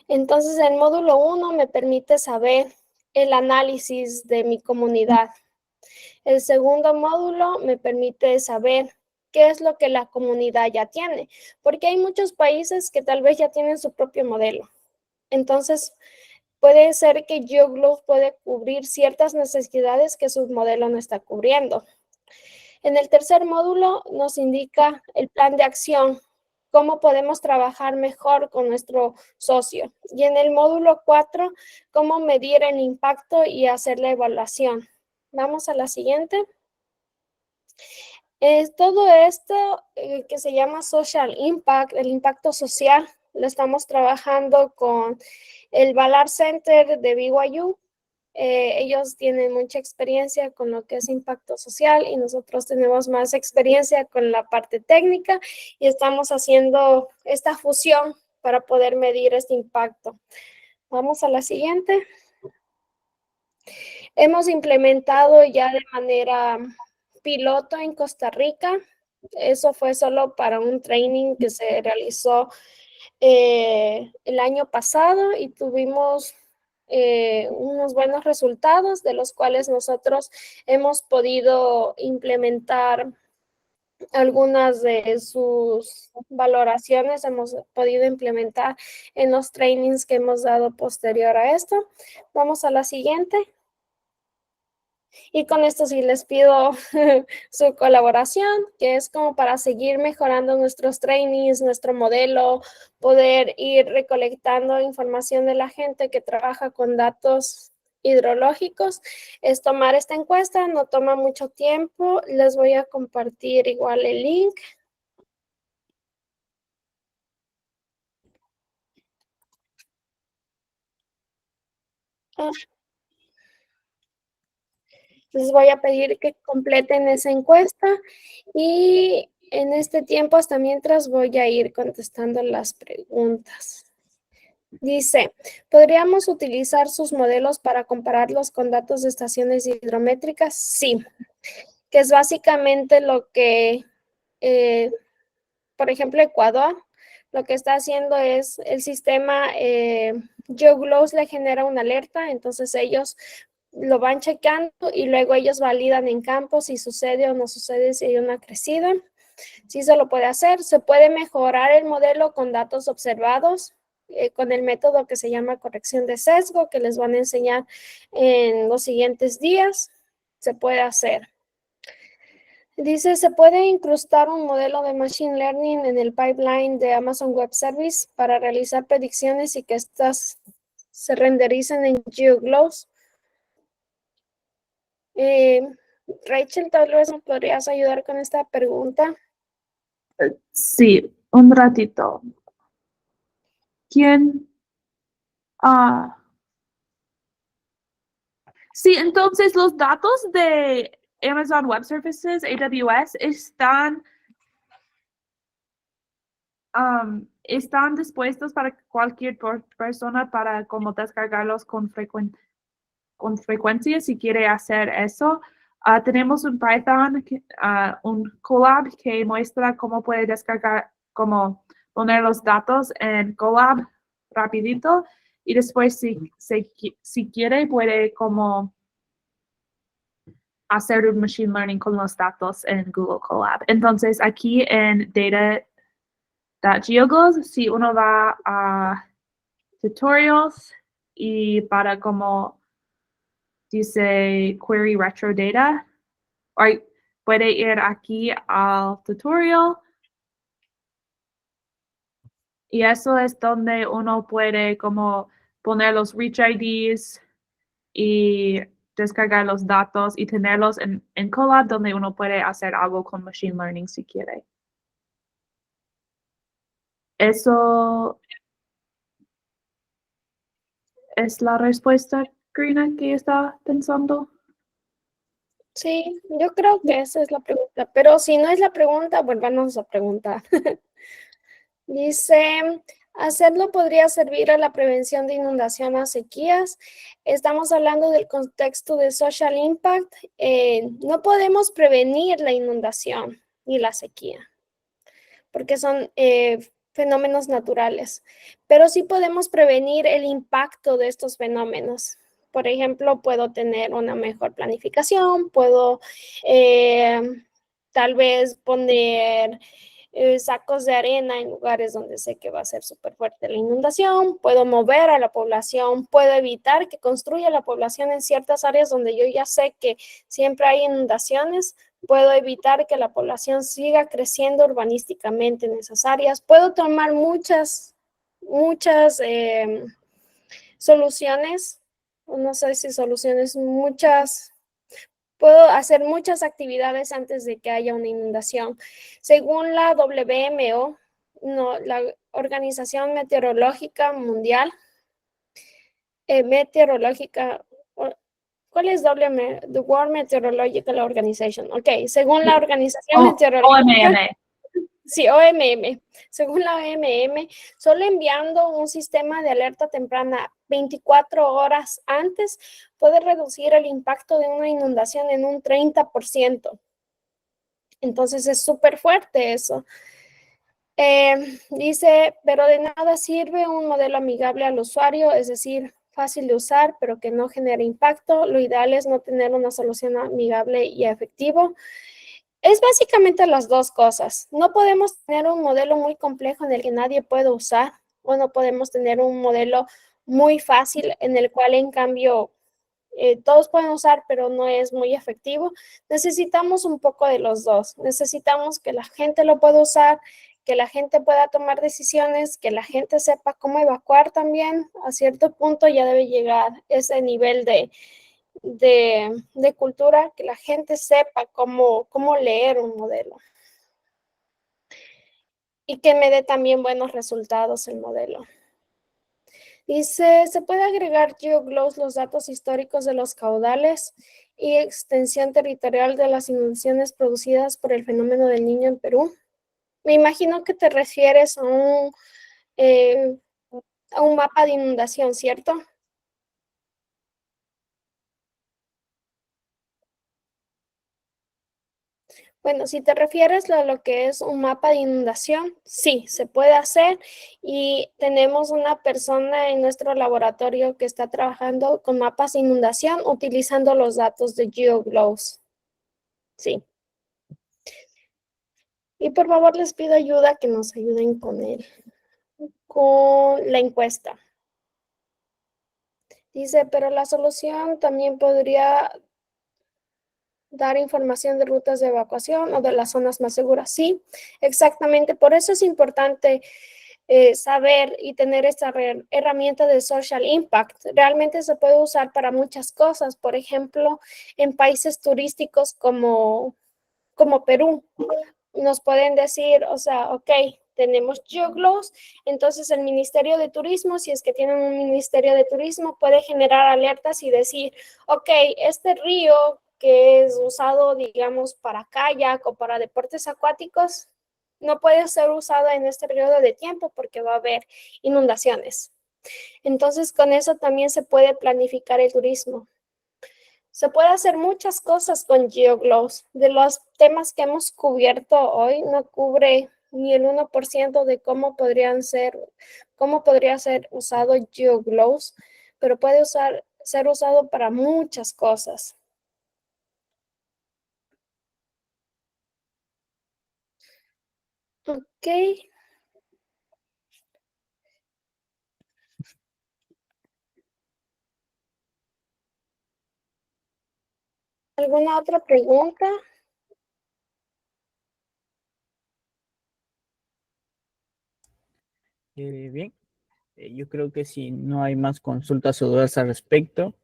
Entonces, el módulo 1 me permite saber el análisis de mi comunidad. El segundo módulo me permite saber qué es lo que la comunidad ya tiene, porque hay muchos países que tal vez ya tienen su propio modelo. Entonces, puede ser que GeoGlows puede cubrir ciertas necesidades que su modelo no está cubriendo. En el tercer módulo nos indica el plan de acción, cómo podemos trabajar mejor con nuestro socio. Y en el módulo 4, cómo medir el impacto y hacer la evaluación. Vamos a la siguiente. Todo esto que se llama Social Impact, el impacto social, lo estamos trabajando con el Ballard Center de BYU. Ellos tienen mucha experiencia con lo que es impacto social y nosotros tenemos más experiencia con la parte técnica y estamos haciendo esta fusión para poder medir este impacto. Vamos a la siguiente. Hemos implementado ya de manera piloto en Costa Rica. Eso fue solo para un training que se realizó el año pasado y tuvimos unos buenos resultados de los cuales nosotros hemos podido implementar algunas de sus valoraciones, hemos podido implementar en los trainings que hemos dado posterior a esto. Vamos a la siguiente. Y con esto sí les pido su colaboración, que es como para seguir mejorando nuestros trainings, nuestro modelo, poder ir recolectando información de la gente que trabaja con datos hidrológicos. Es tomar esta encuesta, no toma mucho tiempo. Les voy a compartir igual el link. Les voy a pedir que completen esa encuesta y en este tiempo, hasta mientras, voy a ir contestando las preguntas. Dice, ¿podríamos utilizar sus modelos para compararlos con datos de estaciones hidrométricas? Sí, que es básicamente lo que, por ejemplo, Ecuador, lo que está haciendo es el sistema GeoGlows le genera una alerta, entonces ellos lo van checando y luego ellos validan en campo si sucede o no sucede, si hay una crecida. Sí se lo puede hacer. Se puede mejorar el modelo con datos observados, con el método que se llama corrección de sesgo, que les van a enseñar en los siguientes días. Se puede hacer. Dice, ¿se puede incrustar un modelo de Machine Learning en el pipeline de Amazon Web Service para realizar predicciones y que estas se rendericen en GeoGlows? Rachel, tal vez me podrías ayudar con esta pregunta. Sí, un ratito. ¿Quién? Sí, entonces los datos de Amazon Web Services, AWS, están dispuestos para cualquier persona para como descargarlos con frecuencia si quiere hacer eso. Tenemos un Python, un Colab que muestra cómo puede descargar, cómo poner los datos en Colab rapidito y después si quiere puede como hacer un machine learning con los datos en Google Colab. Entonces aquí en data.geoglows, si uno va a tutorials y para como dice Query Retro Data. O puede ir aquí al tutorial. Y eso es donde uno puede como poner los reach IDs y descargar los datos y tenerlos en Colab, donde uno puede hacer algo con Machine Learning si quiere. Eso es la respuesta, Karina, que estaba pensando. Sí, yo creo que esa es la pregunta, pero si no es la pregunta, volvamos a preguntar. Dice, hacerlo podría servir a la prevención de inundación o sequías. Estamos hablando del contexto de social impact. No podemos prevenir la inundación ni la sequía, porque son fenómenos naturales, pero sí podemos prevenir el impacto de estos fenómenos. Por ejemplo, puedo tener una mejor planificación, puedo tal vez poner sacos de arena en lugares donde sé que va a ser súper fuerte la inundación, puedo mover a la población, puedo evitar que construya la población en ciertas áreas donde yo ya sé que siempre hay inundaciones, puedo evitar que la población siga creciendo urbanísticamente en esas áreas, puedo tomar muchas soluciones, no sé si soluciones, puedo hacer muchas actividades antes de que haya una inundación. Según la WMO, no, la Organización Meteorológica Mundial, ¿cuál es The World Meteorological Organization? Ok, según la Organización Meteorológica. OMM. Sí, OMM. Según la OMM, solo enviando un sistema de alerta temprana 24 horas antes puede reducir el impacto de una inundación en un 30%. Entonces es súper fuerte eso. Dice, pero de nada sirve un modelo amigable al usuario, es decir, fácil de usar, pero que no genere impacto. Lo ideal es no tener una solución amigable y efectivo. Es básicamente las dos cosas. No podemos tener un modelo muy complejo en el que nadie puede usar, o no podemos tener un modelo muy fácil en el cual, en cambio, todos pueden usar, pero no es muy efectivo. Necesitamos un poco de los dos. Necesitamos que la gente lo pueda usar, que la gente pueda tomar decisiones, que la gente sepa cómo evacuar también. A cierto punto ya debe llegar ese nivel de cultura, que la gente sepa cómo leer un modelo y que me dé también buenos resultados el modelo. Dice, ¿se puede agregar GeoGlows los datos históricos de los caudales y extensión territorial de las inundaciones producidas por el fenómeno del Niño en Perú? Me imagino que te refieres a un mapa de inundación, ¿cierto? Bueno, si te refieres a lo que es un mapa de inundación, sí, se puede hacer y tenemos una persona en nuestro laboratorio que está trabajando con mapas de inundación utilizando los datos de GeoGlows. Sí. Y por favor les pido ayuda, que nos ayuden con la encuesta. Dice, pero la solución también podría dar información de rutas de evacuación o de las zonas más seguras. Sí, exactamente. Por eso es importante saber y tener esta herramienta de social impact. Realmente se puede usar para muchas cosas. Por ejemplo, en países turísticos como Perú, nos pueden decir, o sea, ok, tenemos GeoGlows, entonces el Ministerio de Turismo, si es que tienen un Ministerio de Turismo, puede generar alertas y decir, ok, este río que es usado, digamos, para kayak o para deportes acuáticos, no puede ser usado en este periodo de tiempo porque va a haber inundaciones. Entonces, con eso también se puede planificar el turismo. Se puede hacer muchas cosas con GeoGlows. De los temas que hemos cubierto hoy, no cubre ni el 1% de cómo podría ser usado GeoGlows, pero puede ser usado para muchas cosas. Ok. ¿Alguna otra pregunta? Bien, yo creo que si no hay más consultas o dudas al respecto,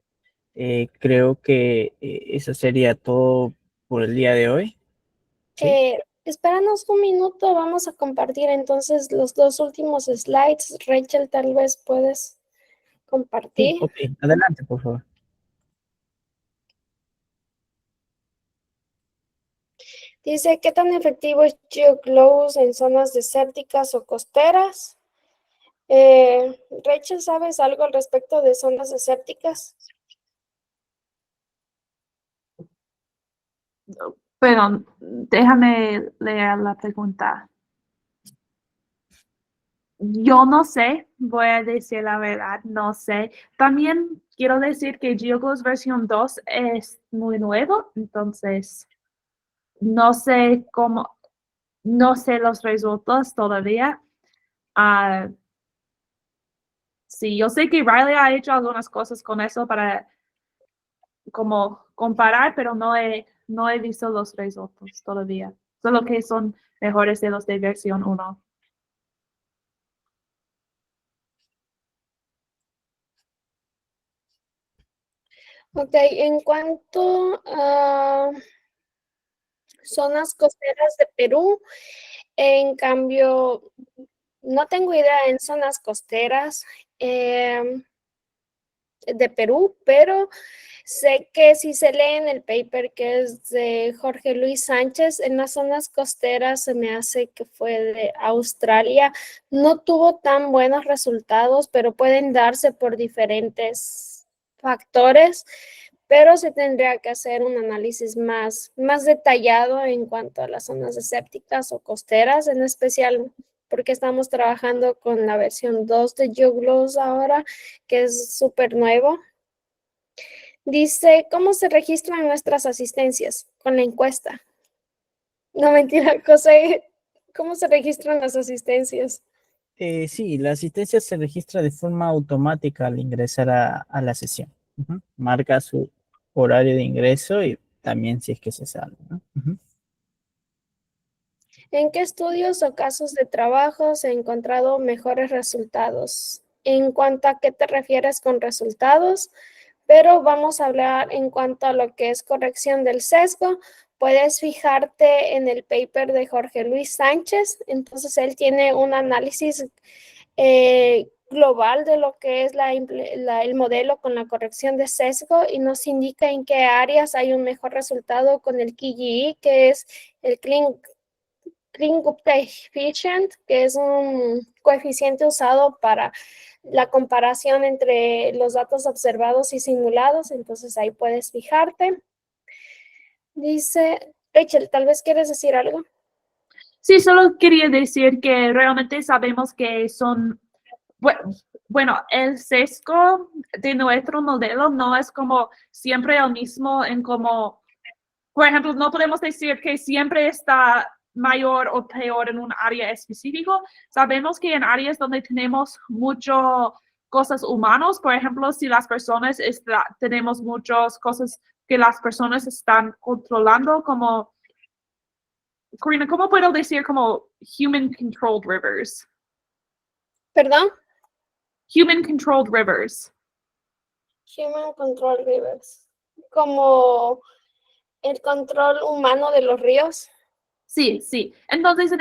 creo que eso sería todo por el día de hoy. ¿Sí? Espéranos un minuto, vamos a compartir entonces los dos últimos slides. Rachel, tal vez puedes compartir. Sí, ok, adelante, por favor. Dice, ¿qué tan efectivo es GeoGlows en zonas desérticas o costeras? Rachel, ¿sabes algo al respecto de zonas desérticas? Perdón, déjame leer la pregunta. Yo no sé, voy a decir la verdad, no sé. También quiero decir que GeoGlows versión 2 es muy nuevo, entonces no sé cómo, no sé los resultados todavía. Ah, sí, yo sé que Riley ha hecho algunas cosas con eso para como comparar, pero no he visto los resultados todavía. Solo que son mejores de los de versión 1. Ok, en cuanto a zonas costeras de Perú, en cambio, no tengo idea en zonas costeras de Perú, pero sé que si se lee en el paper que es de Jorge Luis Sánchez, en las zonas costeras se me hace que fue de Australia, no tuvo tan buenos resultados, pero pueden darse por diferentes factores, pero se tendría que hacer un análisis más detallado en cuanto a las zonas desérticas o costeras, en especial porque estamos trabajando con la versión 2 de GeoGlows ahora, que es súper nuevo. Dice, ¿cómo se registran nuestras asistencias? Con la encuesta. No, mentira, José, ¿cómo se registran las asistencias? Sí, la asistencia se registra de forma automática al ingresar a la sesión. Ujú. Marca su horario de ingreso y también si es que se sale, ¿no? Ujú. ¿En qué estudios o casos de trabajo se han encontrado mejores resultados? En cuanto a qué te refieres con resultados, pero vamos a hablar en cuanto a lo que es corrección del sesgo. Puedes fijarte en el paper de Jorge Luis Sánchez. Entonces, él tiene un análisis global de lo que es el modelo con la corrección de sesgo y nos indica en qué áreas hay un mejor resultado con el KGE, que es el Clean Coefficient, que es un coeficiente usado para la comparación entre los datos observados y simulados. Entonces ahí puedes fijarte. Dice, Rachel, tal vez quieres decir algo. Sí, solo quería decir que realmente sabemos que son, bueno, el sesgo de nuestro modelo no es como siempre el mismo en como, por ejemplo, no podemos decir que siempre está mayor o peor en un área específico. Sabemos que en áreas donde tenemos mucho cosas humanos, por ejemplo, si las personas tenemos muchas cosas que las personas están controlando, como Corina, ¿cómo puedo decir como human controlled rivers? ¿Perdón? Human controlled rivers. Human Control Rivers. Como el control humano de los ríos. Sí, sí. Entonces,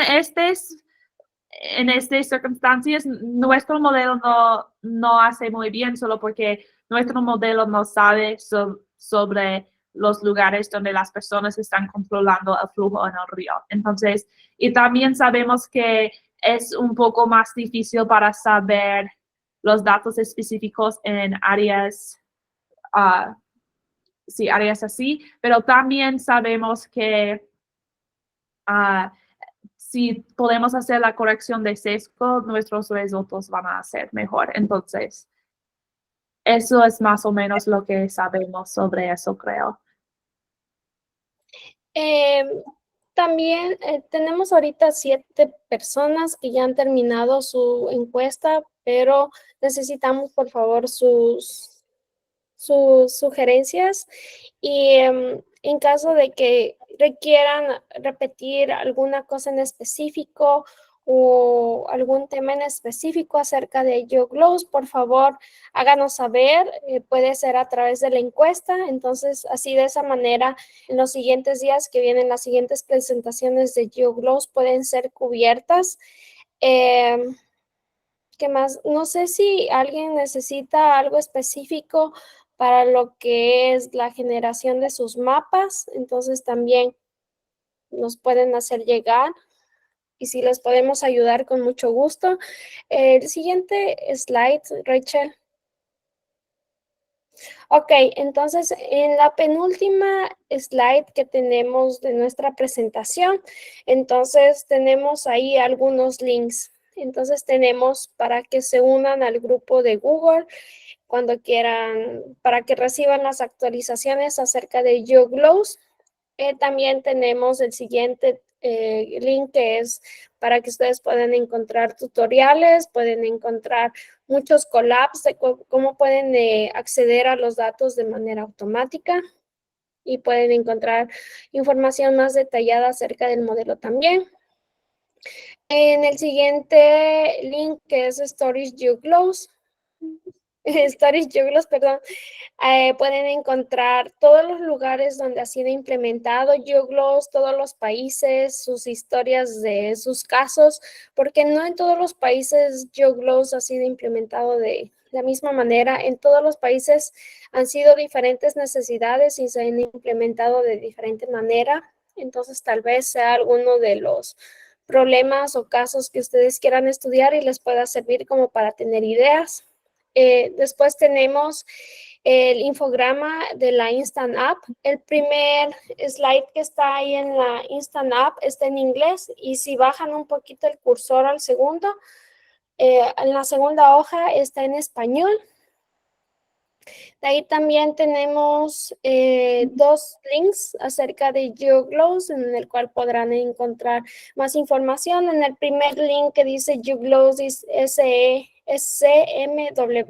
en estas circunstancias, nuestro modelo no hace muy bien solo porque nuestro modelo no sabe sobre los lugares donde las personas están controlando el flujo en el río. Entonces, y también sabemos que es un poco más difícil para saber los datos específicos en áreas, sí, áreas así, pero también sabemos que si podemos hacer la corrección de sesgo, nuestros resultados van a ser mejor. Entonces, eso es más o menos lo que sabemos sobre eso, creo. También tenemos ahorita 7 personas que ya han terminado su encuesta, pero necesitamos por favor sus sugerencias y en caso de que requieran repetir alguna cosa en específico o algún tema en específico acerca de YoGlows, por favor, háganos saber. Puede ser a través de la encuesta. Entonces, así de esa manera, en los siguientes días que vienen, las siguientes presentaciones de YoGlows pueden ser cubiertas. ¿Qué más? No sé si alguien necesita algo específico para lo que es la generación de sus mapas, entonces también nos pueden hacer llegar y si les podemos ayudar con mucho gusto. El siguiente slide, Rachel. Ok, entonces en la penúltima slide que tenemos de nuestra presentación, entonces tenemos ahí algunos links. Entonces tenemos para que se unan al grupo de Google cuando quieran, para que reciban las actualizaciones acerca de YoGlows. También tenemos el siguiente link que es para que ustedes puedan encontrar tutoriales, pueden encontrar muchos collabs de cómo pueden acceder a los datos de manera automática y pueden encontrar información más detallada acerca del modelo también. En el siguiente link que es Storage YoGlows, perdón, pueden encontrar todos los lugares donde ha sido implementado YoGlows, todos los países, sus historias de sus casos, porque no en todos los países YoGlows ha sido implementado de la misma manera. En todos los países han sido diferentes necesidades y se han implementado de diferente manera. Entonces, tal vez sea alguno de los problemas o casos que ustedes quieran estudiar y les pueda servir como para tener ideas. Después tenemos el infograma de la Instant App. El primer slide que está ahí en la Instant App está en inglés y si bajan un poquito el cursor al segundo, en la segunda hoja está en español. De ahí también tenemos dos links acerca de YoGlows en el cual podrán encontrar más información. En el primer link que dice YoGlows CMWF.int,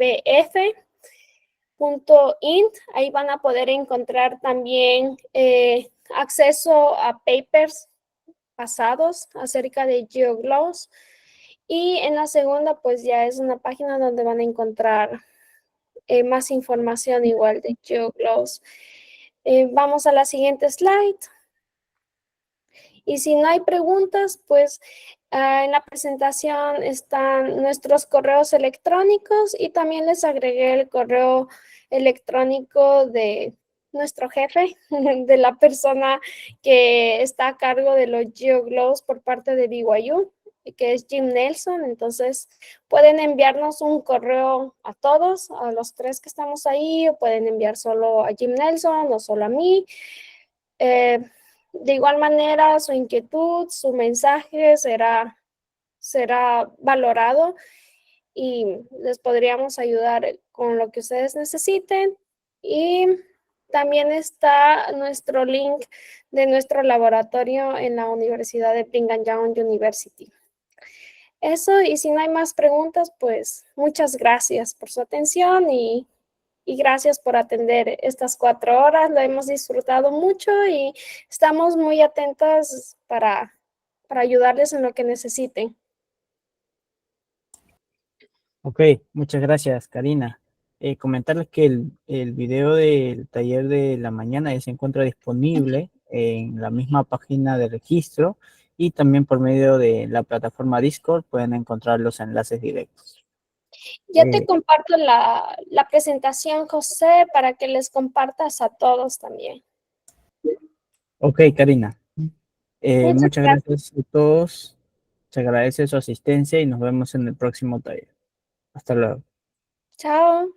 ahí van a poder encontrar también acceso a papers pasados acerca de YoGlows. Y en la segunda, pues ya es una página donde van a encontrar más información igual de YoGlows. Vamos a la siguiente slide. Y si no hay preguntas, pues en la presentación están nuestros correos electrónicos y también les agregué el correo electrónico de nuestro jefe, de la persona que está a cargo de los YoGlows por parte de BYU, que es Jim Nelson. Entonces pueden enviarnos un correo a todos, a los tres que estamos ahí, o pueden enviar solo a Jim Nelson o solo a mí. De igual manera, su inquietud, su mensaje será valorado y les podríamos ayudar con lo que ustedes necesiten. Y también está nuestro link de nuestro laboratorio en la Universidad de Brigham Young University. Eso, y si no hay más preguntas, pues muchas gracias por su atención y gracias por atender estas 4 horas. Lo hemos disfrutado mucho y estamos muy atentas para ayudarles en lo que necesiten. Ok, muchas gracias, Karina. Comentarles que el video del taller de la mañana ya se encuentra disponible en la misma página de registro y también por medio de la plataforma Discord pueden encontrar los enlaces directos. Ya te comparto la presentación, José, para que les compartas a todos también. Ok, Karina. Muchas gracias a todos. Se agradece su asistencia y nos vemos en el próximo taller. Hasta luego. Chao.